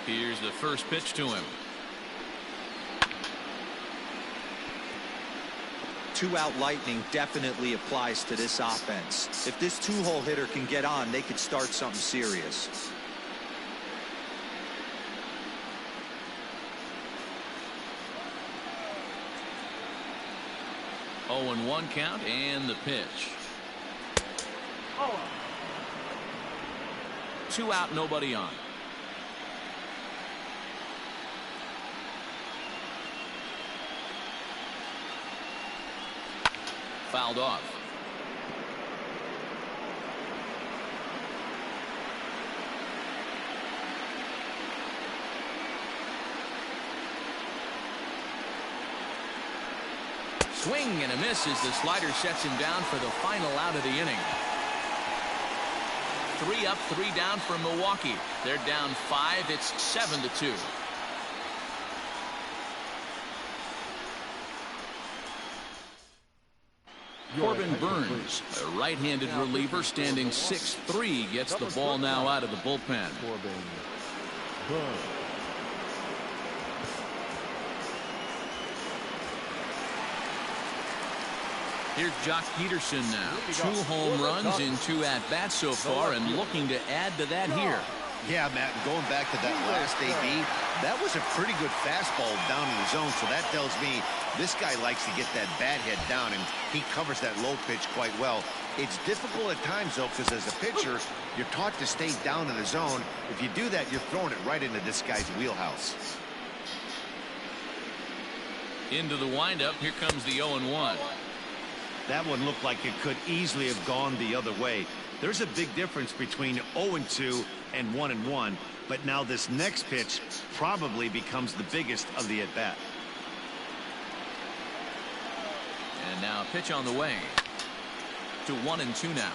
Here's the first pitch to him. 2-out lightning definitely applies to this offense. If this 2-hole hitter can get on, they could start something serious. Oh, and 1 count, and the pitch. 2 out, nobody on. Fouled off. Swing and a miss as the slider sets him down for the final out of the inning. 3 up, 3 down for Milwaukee. They're down 5. It's 7-2. Corbin Burns, a right-handed reliever standing 6'3", gets the ball now out of the bullpen. Corbin Burns. Here's Jock Peterson now. 2 home runs in 2 at-bats so far, and looking to add to that here. Yeah, Matt, and going back to that last AB, that was a pretty good fastball down in the zone, so that tells me this guy likes to get that bat head down, and he covers that low pitch quite well. It's difficult at times, though, because as a pitcher, you're taught to stay down in the zone. If you do that, you're throwing it right into this guy's wheelhouse. Into the windup, here comes the 0-1. That one looked like it could easily have gone the other way. There's a big difference between 0-2 and 1-1, but now this next pitch probably becomes the biggest of the at-bat. And now a pitch on the way to 1-2 now.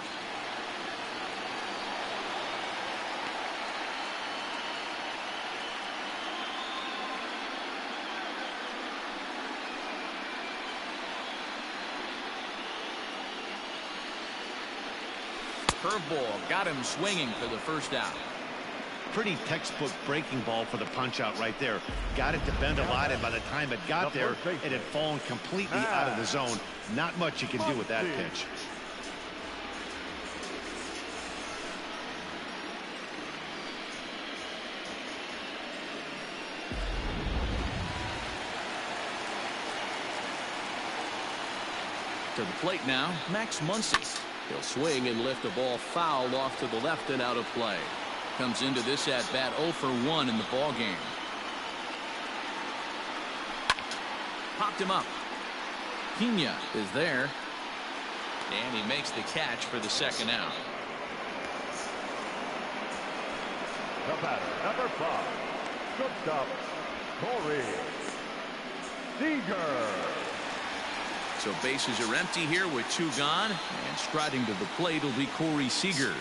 Curveball got him swinging for the first out. Pretty textbook breaking ball for the punch out right there. Got it to bend a lot, and by the time it got there, it had fallen completely out of the zone. Not much you can do with that pitch. To the plate now, Max Muncy. He'll swing and lift a ball foul off to the left and out of play. Comes into this at bat 0 for 1 in the ball game. Popped him up. Pena is there. And he makes the catch for the second out. The batter, number 5, shortstop, Corey Seager. So bases are empty here with 2 gone. And striding to the plate will be Corey Seager.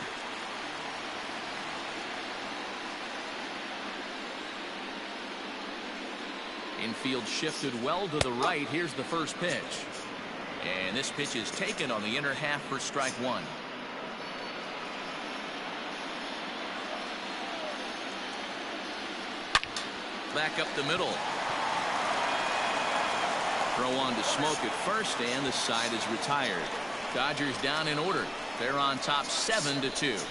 Infield shifted well to the right. Here's the first pitch. And this pitch is taken on the inner half for strike 1. Back up the middle. Throw on to Smoke at first, and the side is retired. Dodgers down in order. They're on top 7-2.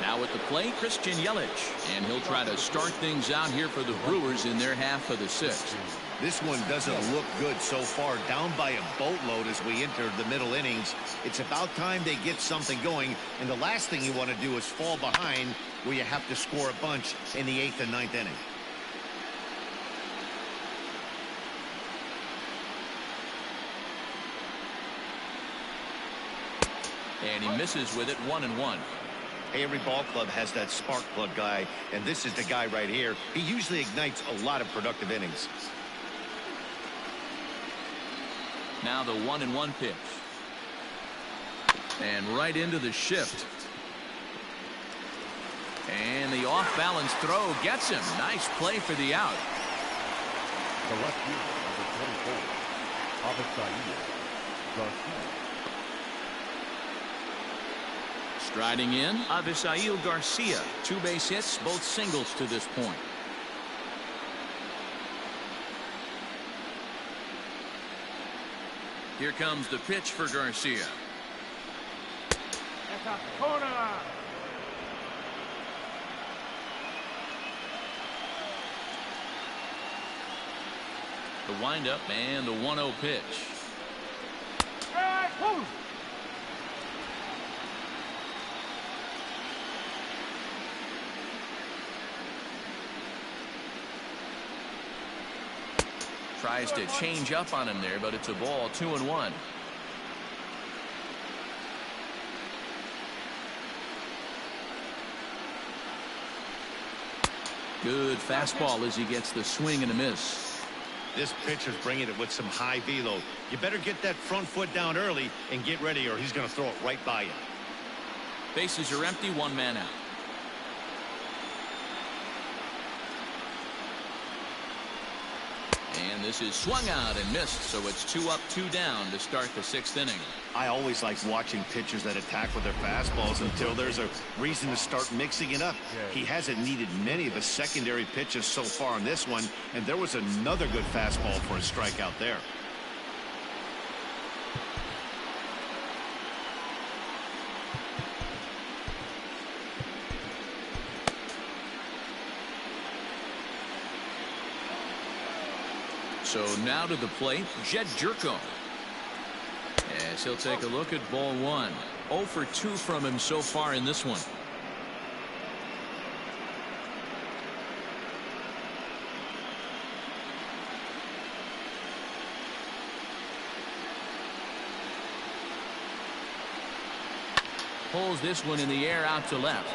Now at the plate, Christian Yelich. And he'll try to start things out here for the Brewers in their half of the 6th. This one doesn't look good so far. Down by a boatload as we enter the middle innings. It's about time they get something going. And the last thing you want to do is fall behind where you have to score a bunch in the 8th and 9th inning. And he misses with it, 1-1. Every ball club has that spark plug guy, and this is the guy right here. He usually ignites a lot of productive innings. Now the 1-1 pitch. And right into the shift. And the off-balance throw gets him. Nice play for the out. The left fielder, number 24, Garcia. Striding in, Avisail Garcia. 2 base hits, both singles to this point. Here comes the pitch for Garcia. The windup and the 1-0 pitch. Tries to change up on him there, but it's a ball, 2-1. Good fastball as he gets the swing and a miss. This pitcher's bringing it with some high velo. You better get that front foot down early and get ready, or he's going to throw it right by you. Bases are empty, 1 man out. And this is swung out and missed, so it's 2 up, 2 down to start the 6th inning. I always like watching pitchers that attack with their fastballs until there's a reason to start mixing it up. He hasn't needed many of his secondary pitches so far in this one, and there was another good fastball for a strikeout there. So now to the plate, Jed Jerko. As he'll take a look at ball 1. 0 for 2 from him so far in this one. Pulls this one in the air out to left.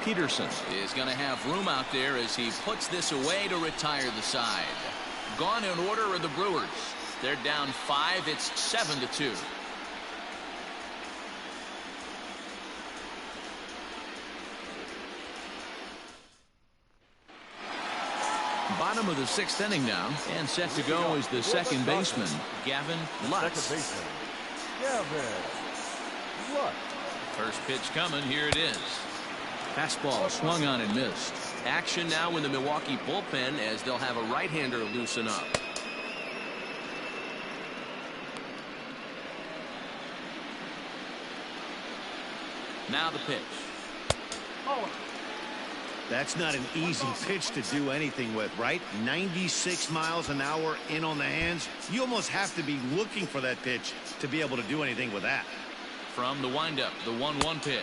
Peterson is going to have room out there as he puts this away to retire the side. Gone in order are the Brewers. They're down 5. It's 7-2. Bottom of the 6th inning now, and set to go is the second baseman, Gavin Lutz. First pitch coming. Here it is. Fastball swung on and missed. Action now in the Milwaukee bullpen as they'll have a right-hander loosen up. Now the pitch. That's not an easy pitch to do anything with, right? 96 miles an hour in on the hands. You almost have to be looking for that pitch to be able to do anything with that. From the windup, the 1-1 pitch.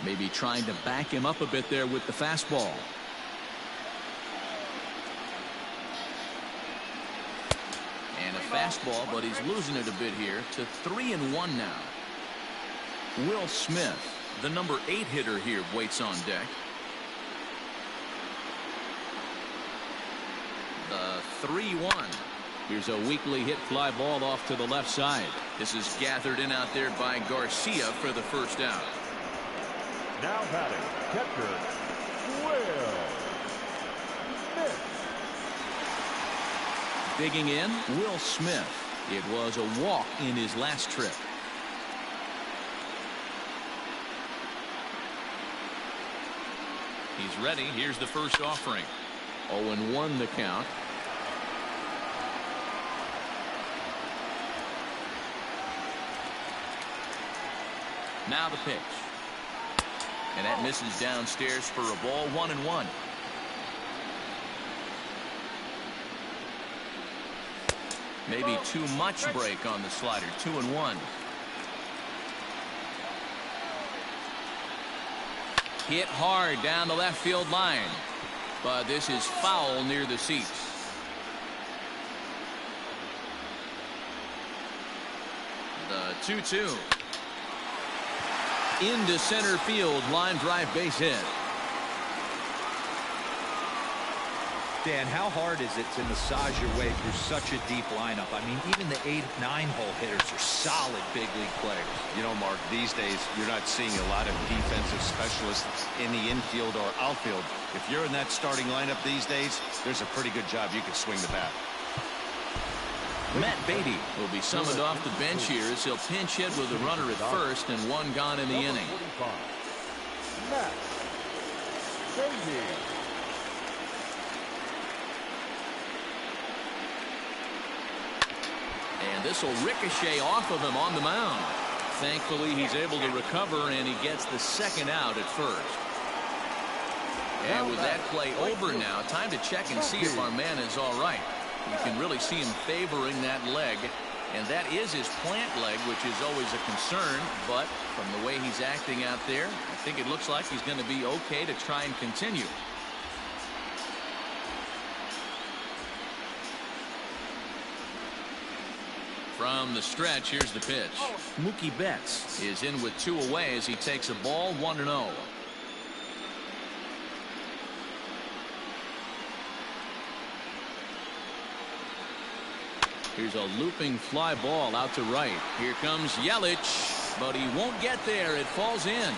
Maybe trying to back him up a bit there with the fastball. And a fastball, but he's losing it a bit here to 3-1 now. Will Smith, the number 8 hitter here, waits on deck. The 3-1. Here's a weakly hit fly ball off to the left side. This is gathered in out there by Garcia for the first out. Now batting, catcher, Will Smith. Digging in, Will Smith. It was a walk in his last trip. He's ready. Here's the first offering. 0-1 the count. Now the pitch. And that misses downstairs for a ball. 1-1. Maybe too much break on the slider. 2-1. Hit hard down the left field line. But this is foul near the seats. The 2-2. Into center field. Line drive base hit. Dan, how hard is it to massage your way through such a deep lineup? I mean, even the 8-9 hole hitters are solid big league players. You know, Mark, these days you're not seeing a lot of defensive specialists in the infield or outfield. If you're in that starting lineup these days, there's a pretty good job you can swing the bat. Matt Beatty will be summoned off the bench here as he'll pinch hit with a runner at first and 1 gone in the inning. Matt Beatty. And this will ricochet off of him on the mound. Thankfully, he's able to recover, and he gets the second out at first. And with that play over now, time to check and see if our man is all right. You can really see him favoring that leg, and that is his plant leg, which is always a concern. But from the way he's acting out there, I think it looks like he's going to be okay to try and continue. From the stretch, here's the pitch. Mookie Betts is in with 2 away as he takes a ball. 1-0. Here's a looping fly ball out to right. Here comes Yelich, but he won't get there. It falls in.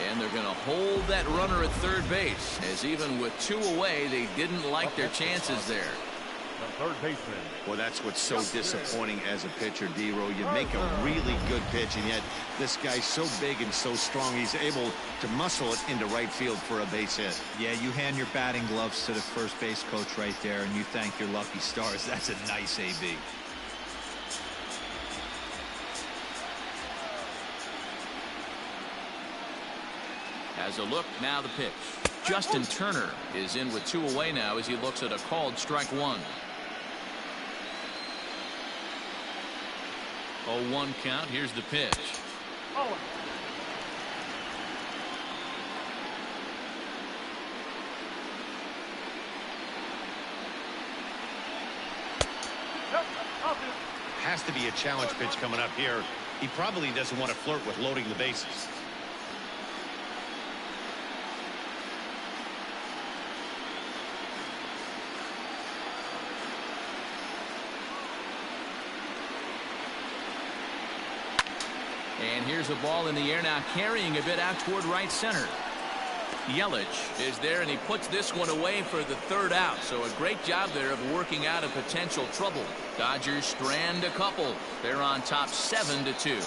And they're going to hold that runner at third base, as even with 2 away, they didn't like their chances there. The third baseman. Well, that's what's so disappointing as a pitcher, D-Row. You make a really good pitch, and yet this guy's so big and so strong, he's able to muscle it into right field for a base hit. Yeah, you hand your batting gloves to the first base coach right there, and you thank your lucky stars. That's a nice AB. Has a look, now the pitch. Justin Turner is in with 2 away now as he looks at a called strike 1. 0-1 count. Here's the pitch. Has to be a challenge pitch coming up here. He probably doesn't want to flirt with loading the bases. And here's a ball in the air now, carrying a bit out toward right center. Yelich is there, and he puts this one away for the third out. So a great job there of working out a potential trouble. Dodgers strand a couple. They're on top 7-2.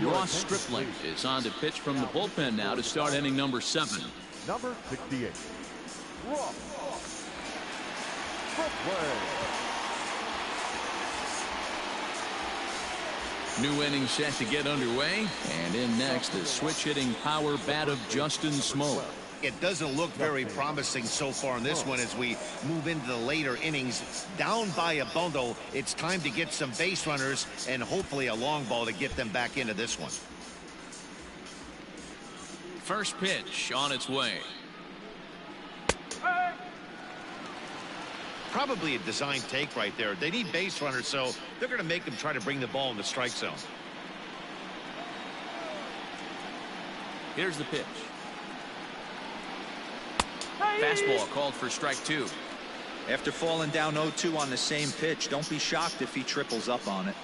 Ross Stripling is on to pitch from the bullpen now to start inning number 7. Number 68, Ross Stripling. New inning set to get underway, and in next the switch-hitting power bat of Justin Smoke. It doesn't look very promising so far in this one as we move into the later innings. Down by a bundle, it's time to get some base runners and hopefully a long ball to get them back into this one. First pitch on its way. Probably a design take right there. They need base runners, so they're going to make them try to bring the ball in the strike zone. Here's the pitch. Fastball called for strike 2. After falling down 0-2 on the same pitch, don't be shocked if he triples up on it.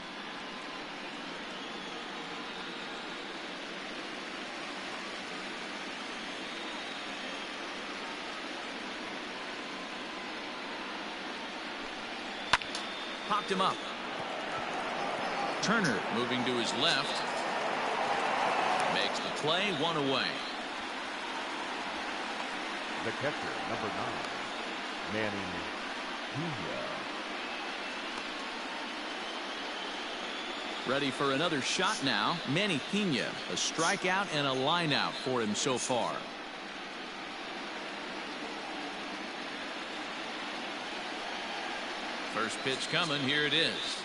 Popped him up. Turner moving to his left. Makes the play, 1 away. The catcher, number 9, Manny Pena. Ready for another shot now. Manny Pena, a strikeout and a line out for him so far. First pitch coming. Here it is.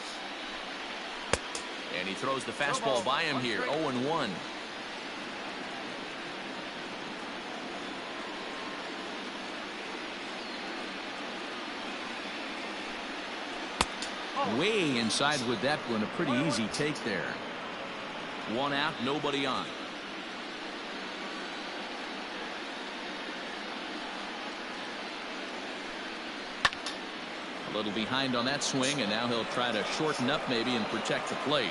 And he throws the fastball by him here. 0-1. Way inside with that one. A pretty easy take there. 1 out, nobody on. A little behind on that swing, and now he'll try to shorten up maybe and protect the plate.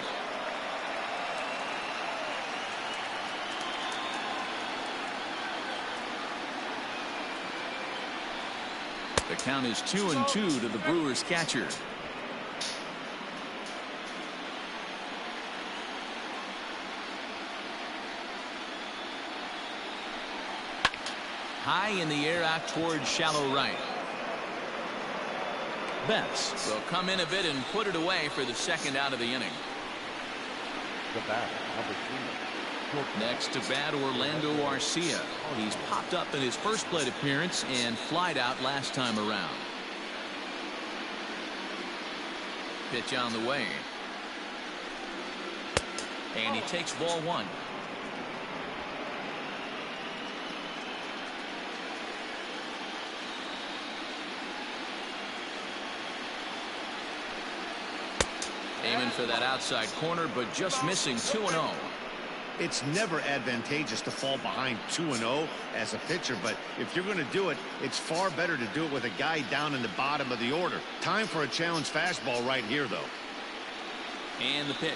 The count is 2-2 to the Brewers catcher. High in the air out towards shallow right. Betts will come in a bit and put it away for the second out of the inning. The bat, number 3. Next to bat, Orlando Arcia. He's popped up in his first plate appearance and flied out last time around. Pitch on the way. And he takes ball 1. Aiming for that outside corner, but just missing. 2-0. It's never advantageous to fall behind 2-0 as a pitcher, but if you're going to do it, it's far better to do it with a guy down in the bottom of the order. Time for a challenge fastball right here, though. And the pitch.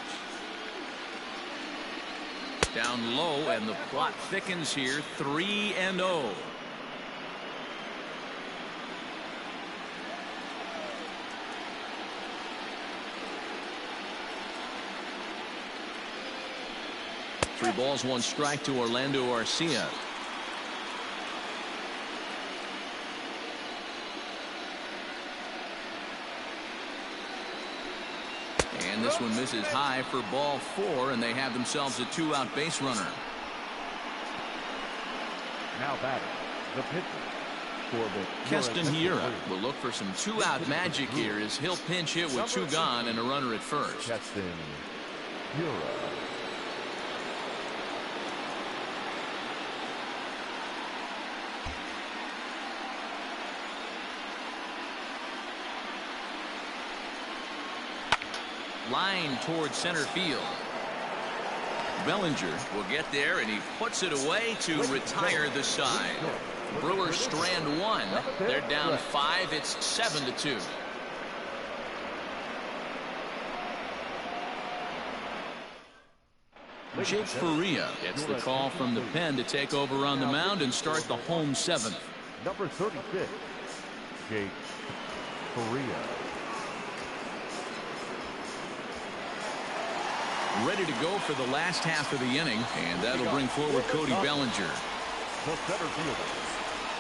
Down low, and the plot thickens here. 3-0. Three balls, 1 strike to Orlando Arcia. And this one misses high for ball 4, and they have themselves a 2-out base runner. Now batting, the pitcher for the Keston Hiura will look for some 2-out magic here as he'll pinch hit with 2 gone and a runner at first. Keston Hiura. Line towards center field. Bellinger will get there, and he puts it away to retire the side. Brewers strand 1. They're down 5. It's 7-2. Jake Faria gets the call from the pen to take over on the mound and start the home 7th. Number 36, Jake Faria. ready to go for the last half of the inning, and that'll bring forward Cody Bellinger. The center fielder,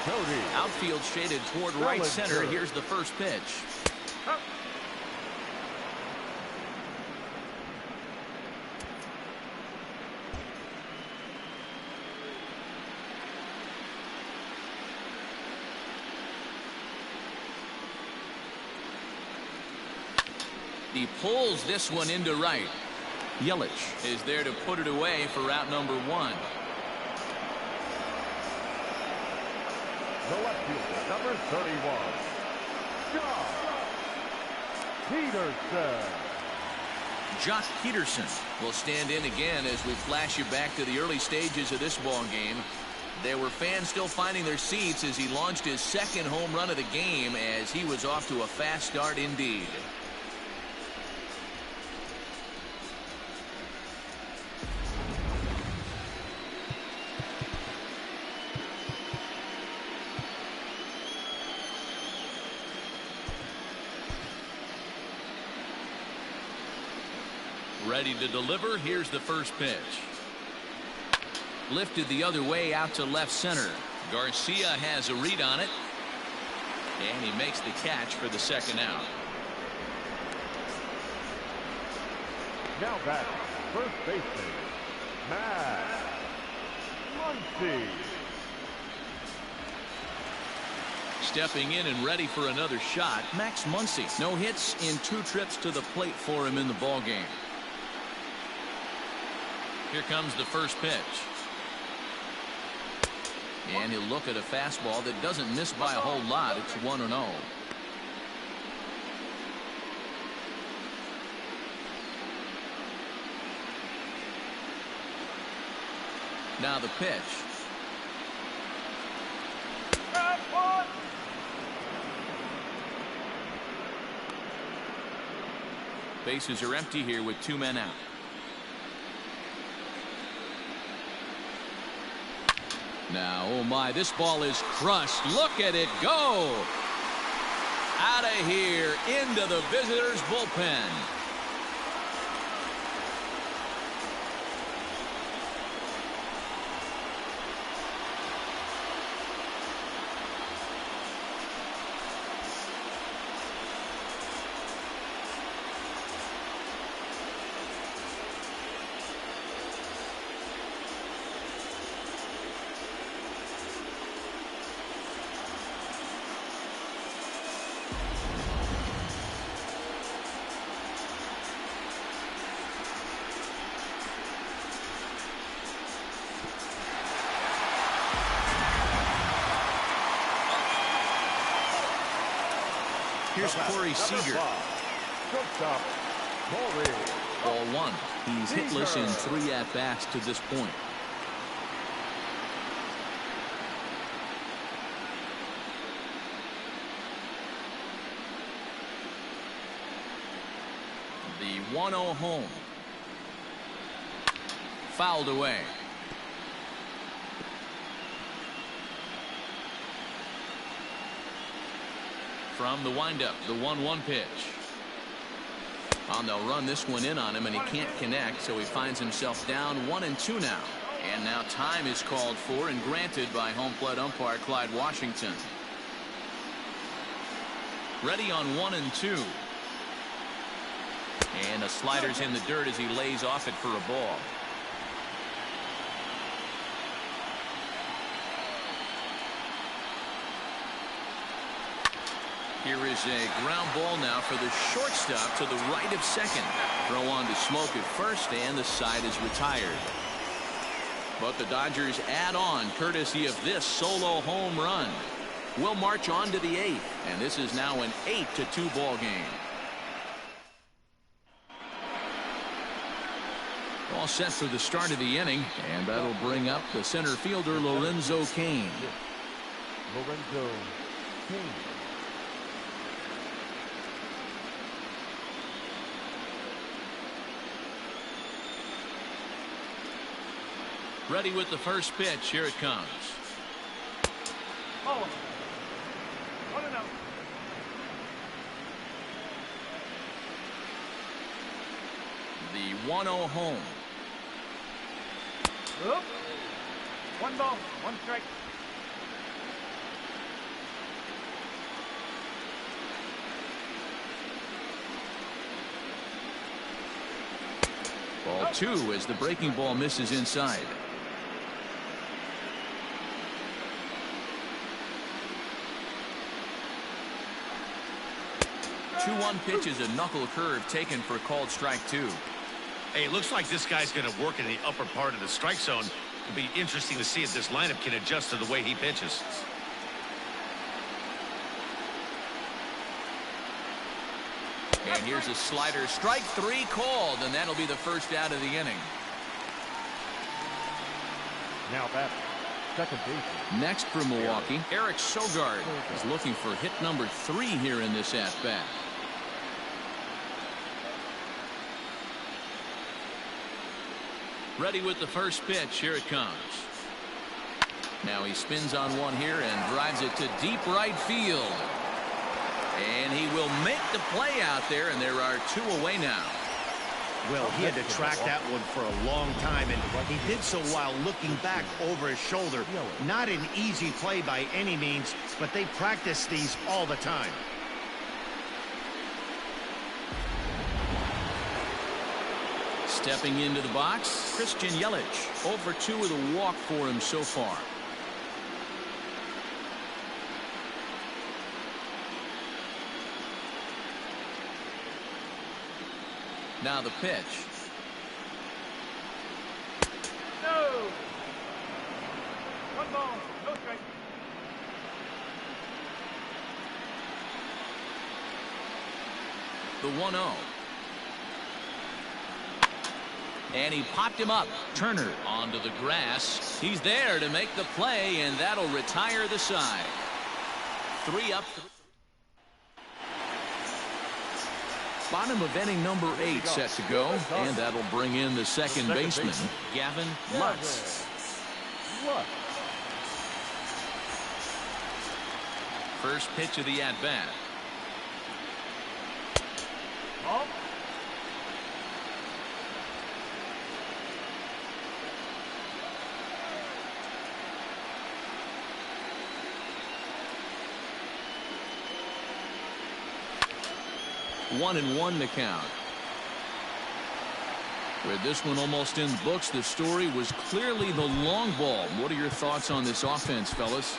Cody. Outfield shaded toward right center. Here's the first pitch. He pulls this one into right. Yelich is there to put it away for out number 1. The left fielder, number 31, Josh Peterson. Josh Peterson will stand in again as we flash you back to the early stages of this ball game. There were fans still finding their seats as he launched his second home run of the game, as he was off to a fast start indeed. Ready to deliver. Here's the first pitch. Lifted the other way out to left center. Garcia has a read on it, and he makes the catch for the second out. Now back, first baseman, Matt Muncy. Stepping in and ready for another shot, Max Muncy. No hits in 2 trips to the plate for him in the ball game. Here comes the first pitch. And he'll look at a fastball that doesn't miss by a whole lot. It's 1-0. Now the pitch. Bases are empty here with 2 men out. Now, oh my, this ball is crushed. Look at it go. Out of here into the visitors' bullpen. Here's Corey Seager. Ball 1. He's hitless in 3 at-bats to this point. The 1-0 home. Fouled away. From the windup, the 1-1 pitch. They'll run this one in on him, and he can't connect, so he finds himself down 1-2 now. And now time is called for and granted by home plate umpire Clyde Washington. Ready on 1-2. And the slider's in the dirt as he lays off it for a ball. Here is a ground ball now for the shortstop to the right of second. Throw on to Smoke at first, and the side is retired. But the Dodgers add on courtesy of this solo home run. We'll march on to the 8th, and this is now an 8-2 ball game. All set for the start of the inning, and that'll bring up the center fielder Lorenzo Cain. Lorenzo Cain. Ready with the first pitch. Here it comes. Oh. 1-0. the 1-0 home. Oop. 1 ball, 1 strike. Ball 2 as the breaking ball misses inside. 2-1 pitch is a knuckle curve taken for called strike 2. Hey, it looks like this guy's going to work in the upper part of the strike zone. It'll be interesting to see if this lineup can adjust to the way he pitches. And here's a slider. Strike 3 called, and that'll be the first out of the inning. Now back. Second base. Next for Milwaukee, Eric Sogard is looking for hit number 3 here in this at-bat. Ready with the first pitch. Here it comes. Now he spins on one here and drives it to deep right field. And he will make the play out there, and there are 2 away now. Well, he had to track that one for a long time, and he did so while looking back over his shoulder. Not an easy play by any means, but they practice these all the time. Stepping into the box, Christian Yelich. 0 for 2 with a walk for him so far. Now the pitch. No. 1 ball, no strike. The 1-0. And he popped him up. Turner onto the grass. He's there to make the play, and that'll retire the side. 3 up. Bottom of inning number 8 set to go, and that'll bring in the second baseman, Gavin Lutz. First pitch of the at-bat. Ball. One and one to count. With this one almost in the books, the story was clearly the long ball. What are your thoughts on this offense, fellas?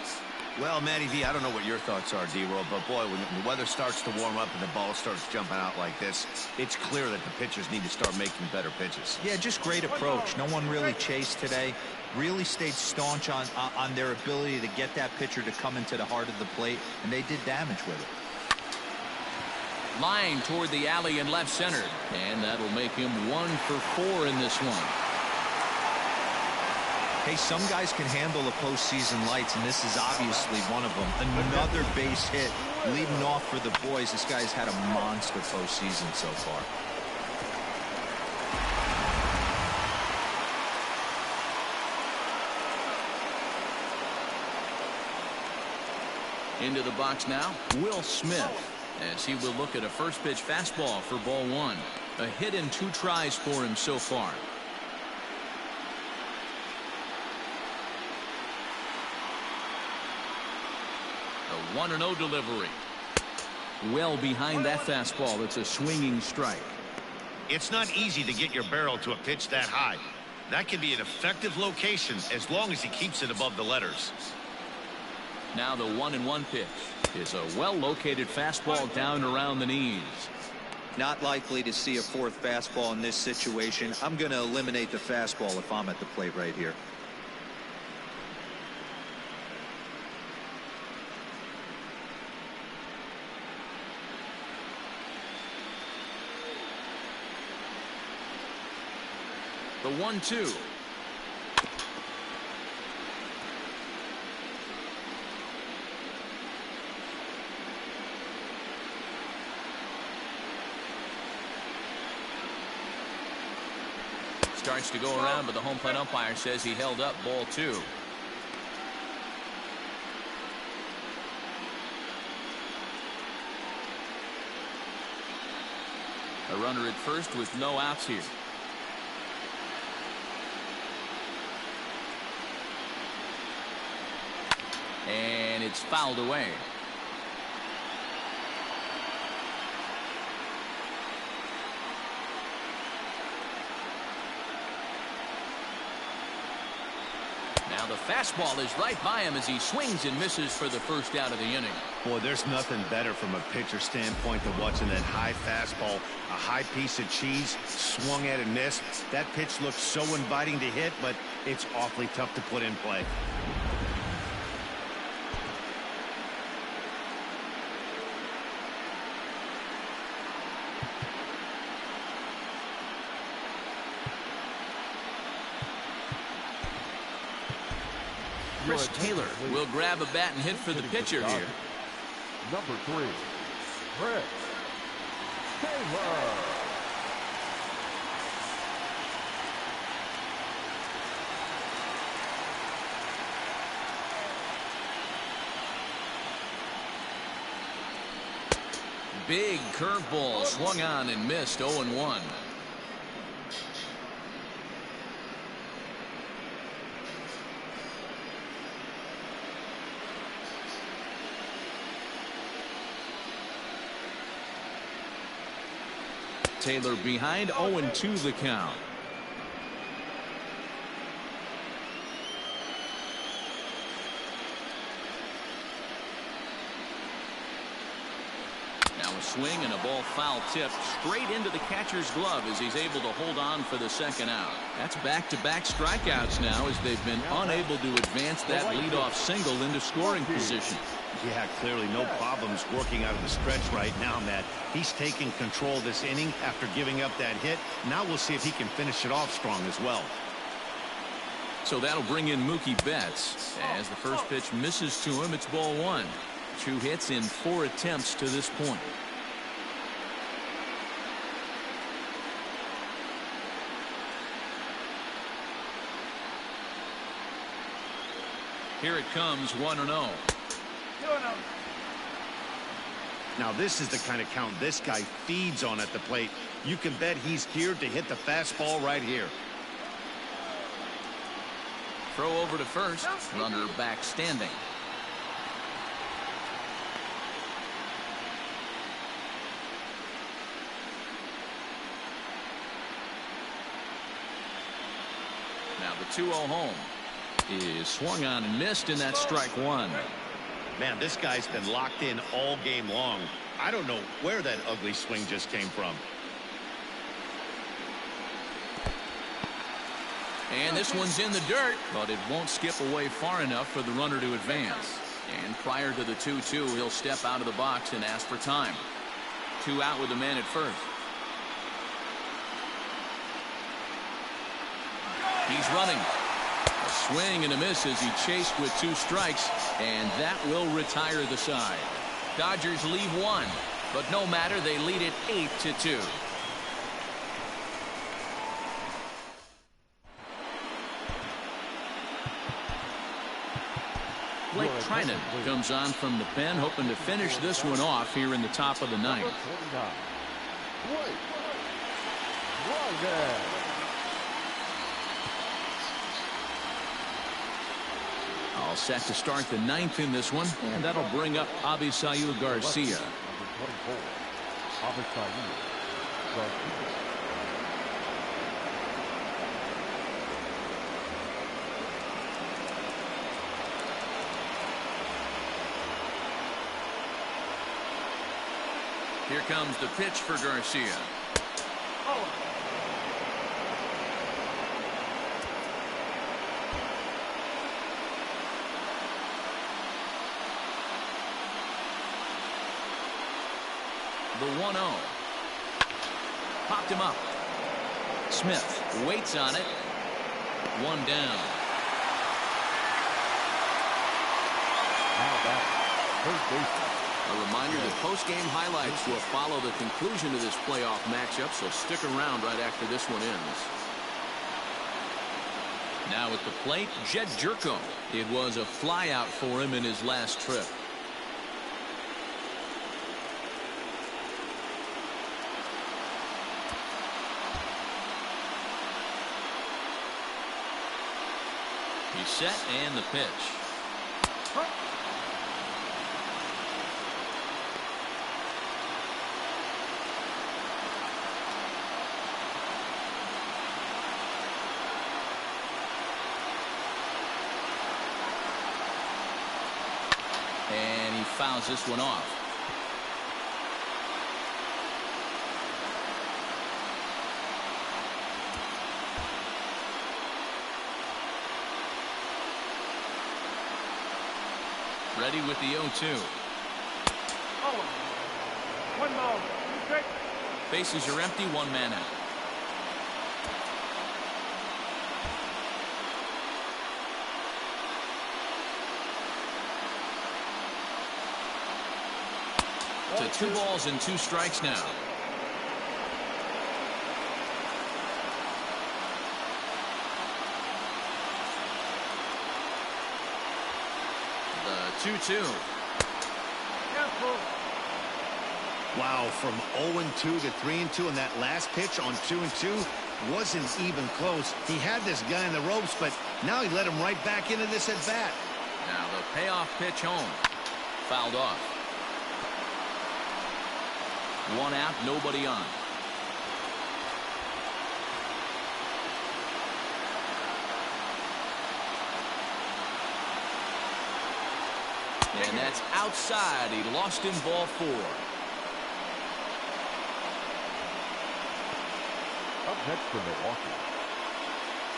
Well, Matty V, I don't know what your thoughts are, D-Roll, but boy, when the weather starts to warm up and the ball starts jumping out like this, it's clear that the pitchers need to start making better pitches. Yeah, just great approach. No one really chased today. Really stayed staunch on their ability to get that pitcher to come into the heart of the plate, and they did damage with it. Line toward the alley in left center, and that'll make him 1 for 4 in this one. Hey, some guys can handle the postseason lights, and this is obviously one of them. Another base hit leading off for the boys. This guy's had a monster postseason so far. Into the box now, Will Smith, as he will look at a first pitch fastball for ball 1. A hit in 2 tries for him so far. A 1-0 delivery. Well behind that fastball. It's a swinging strike. It's not easy to get your barrel to a pitch that high. That can be an effective location as long as he keeps it above the letters. Now the 1-1 pitch is a well-located fastball down around the knees. Not likely to see a 4th fastball in this situation. I'm going to eliminate the fastball if I'm at the plate right here. The 1-2. Starts to go around, but the home plate umpire says he held up ball 2. A runner at first with no outs here. And it's fouled away. Now the fastball is right by him as he swings and misses for the first out of the inning. Boy, there's nothing better from a pitcher standpoint than watching that high fastball. A high piece of cheese, swung at and missed. That pitch looks so inviting to hit, but it's awfully tough to put in play. Chris Taylor will grab a bat and hit for the pitcher here. Number 3, Chris Taylor. Big curveball swung on and missed. 0-1. Taylor behind, 0-2 the count. Now a swing and a ball foul tipped straight into the catcher's glove as he's able to hold on for the second out. That's back-to-back strikeouts now as they've been unable to advance that leadoff single into scoring position. Yeah, clearly no problems working out of the stretch right now, Matt. He's taking control of this inning after giving up that hit. Now we'll see if he can finish it off strong as well. So that'll bring in Mookie Betts. As the first pitch misses to him, it's ball 1. 2 hits in 4 attempts to this point. Here it comes, 1-0. Now this is the kind of count this guy feeds on at the plate. You can bet he's geared to hit the fastball right here. Throw over to first. Runner back standing. Now the 2-0 home is swung on and missed, and that's strike 1. Man, this guy's been locked in all game long. I don't know where that ugly swing just came from. And this one's in the dirt, but it won't skip away far enough for the runner to advance. And prior to the 2-2, he'll step out of the box and ask for time. 2 out with the man at first. He's running. A swing and a miss as he chased with 2 strikes, and that will retire the side. Dodgers leave 1, but no matter, they lead it 8-2. Blake Trinan comes on from the pen, hoping to finish this one off here in the top of the 9th. All set to start the 9th in this one, and that'll bring up Avisail Garcia. Here comes the pitch for Garcia. The 1-0. Popped him up. Smith waits on it. 1 down. Now back, first baseman. A reminder that post-game highlights will follow the conclusion of this playoff matchup, so stick around right after this one ends. Now at the plate, Jed Jerko. It was a flyout for him in his last trip. He's set, and the pitch. fouls this one off. Ready with the 0-2. Oh, 1 ball, 2 strikes. Bases are empty, 1 man out. To 2 balls and 2 strikes now. The 2-2. Wow, from 0-2 to 3-2 in that last pitch on 2-2 wasn't even close. He had this guy in the ropes, but now he let him right back into this at bat. Now the payoff pitch home. Fouled off. 1 out, nobody on. And that's outside. He lost in ball 4. Up next for Milwaukee,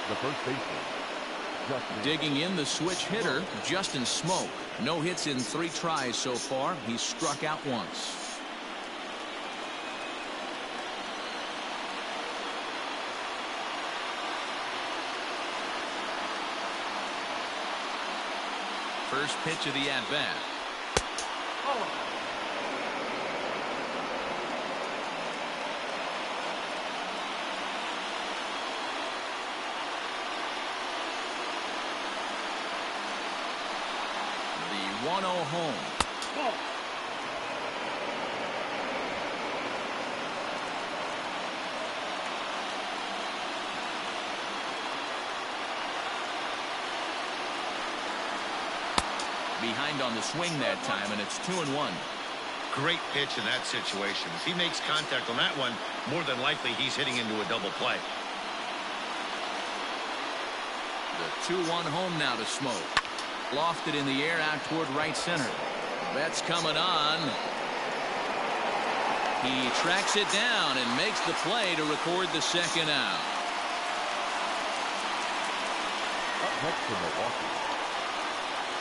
the first baseman, Justin. Digging in, the switch hitter, Justin Smoke. No hits in 3 tries so far. He's struck out once. First pitch of the at-bat. The 1-0 home. Behind on the swing that time, and it's 2-1. Great pitch in that situation. If he makes contact on that one, more than likely he's hitting into a double play. The 2-1 home now to Smoke. Lofted in the air out toward right center. Betts coming on. He tracks it down and makes the play to record the 2nd out. Up next for Milwaukee,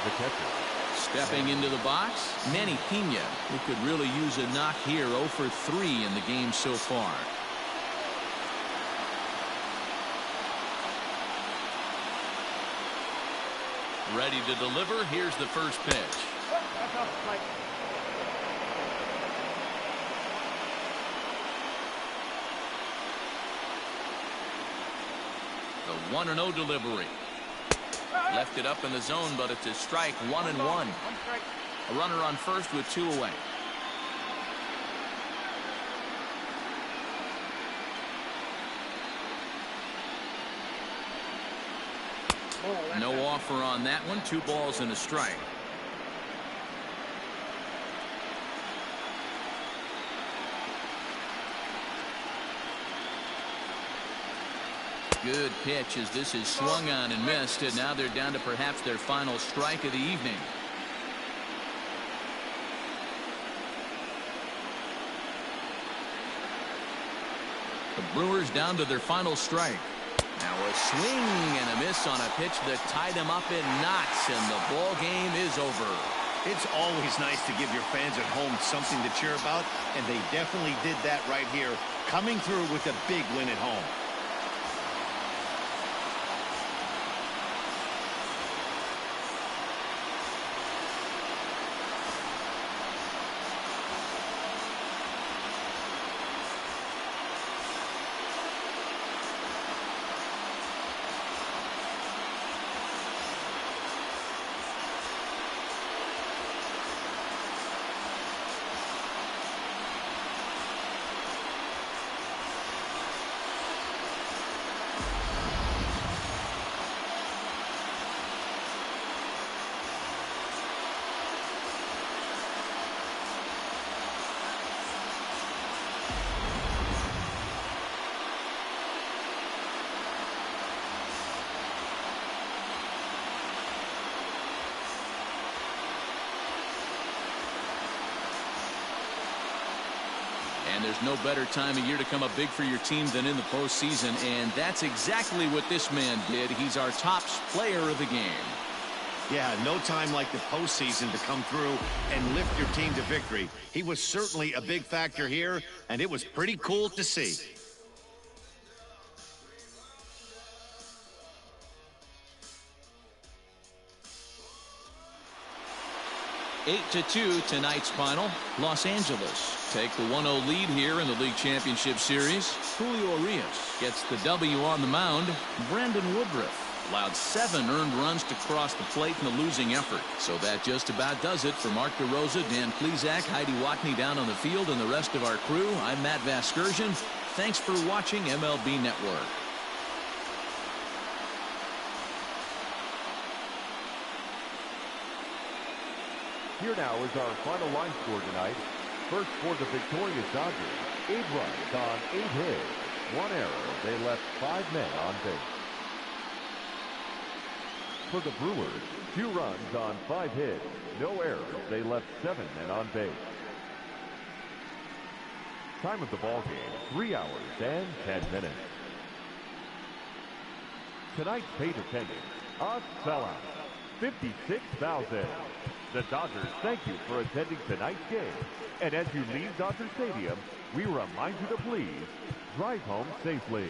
the catcher. Stepping into the box, Manny Pena, who could really use a knock here. 0 for 3 in the game so far. Ready to deliver. Here's the first pitch. The 1-0 delivery. Left it up in the zone, but it's a strike. 1-1. A runner on first with 2 away. No offer on that one. 2 balls and a strike. Good pitch as this is swung on and missed, and now they're down to perhaps their final strike of the evening. The Brewers down to their final strike. Now a swing and a miss on a pitch that tied him up in knots, and the ball game is over. It's always nice to give your fans at home something to cheer about, and they definitely did that right here, coming through with a big win at home. And there's no better time of year to come up big for your team than in the postseason, and that's exactly what this man did. He's our top player of the game. Yeah, no time like the postseason to come through and lift your team to victory. He was certainly a big factor here, and it was pretty cool to see. Eight to 2 tonight's final. Los Angeles take the 1-0 lead here in the League Championship Series. Julio Urias gets the W on the mound. Brandon Woodruff allowed 7 earned runs to cross the plate in the losing effort. So that just about does it. For Mark DeRosa, Dan Plesac, Heidi Watney down on the field, and the rest of our crew, I'm Matt Vasgersian. Thanks for watching MLB Network. Here now is our final line score tonight. First for the victorious Dodgers, 8 runs on 8 hits, 1 error. They left 5 men on base. For the Brewers, 2 runs on 5 hits, no errors. They left 7 men on base. Time of the ball game, 3 hours and 10 minutes. Tonight's paid attendance, a sellout, 56,000. The Dodgers thank you for attending tonight's game. And as you leave Dodger Stadium, we remind you to please drive home safely.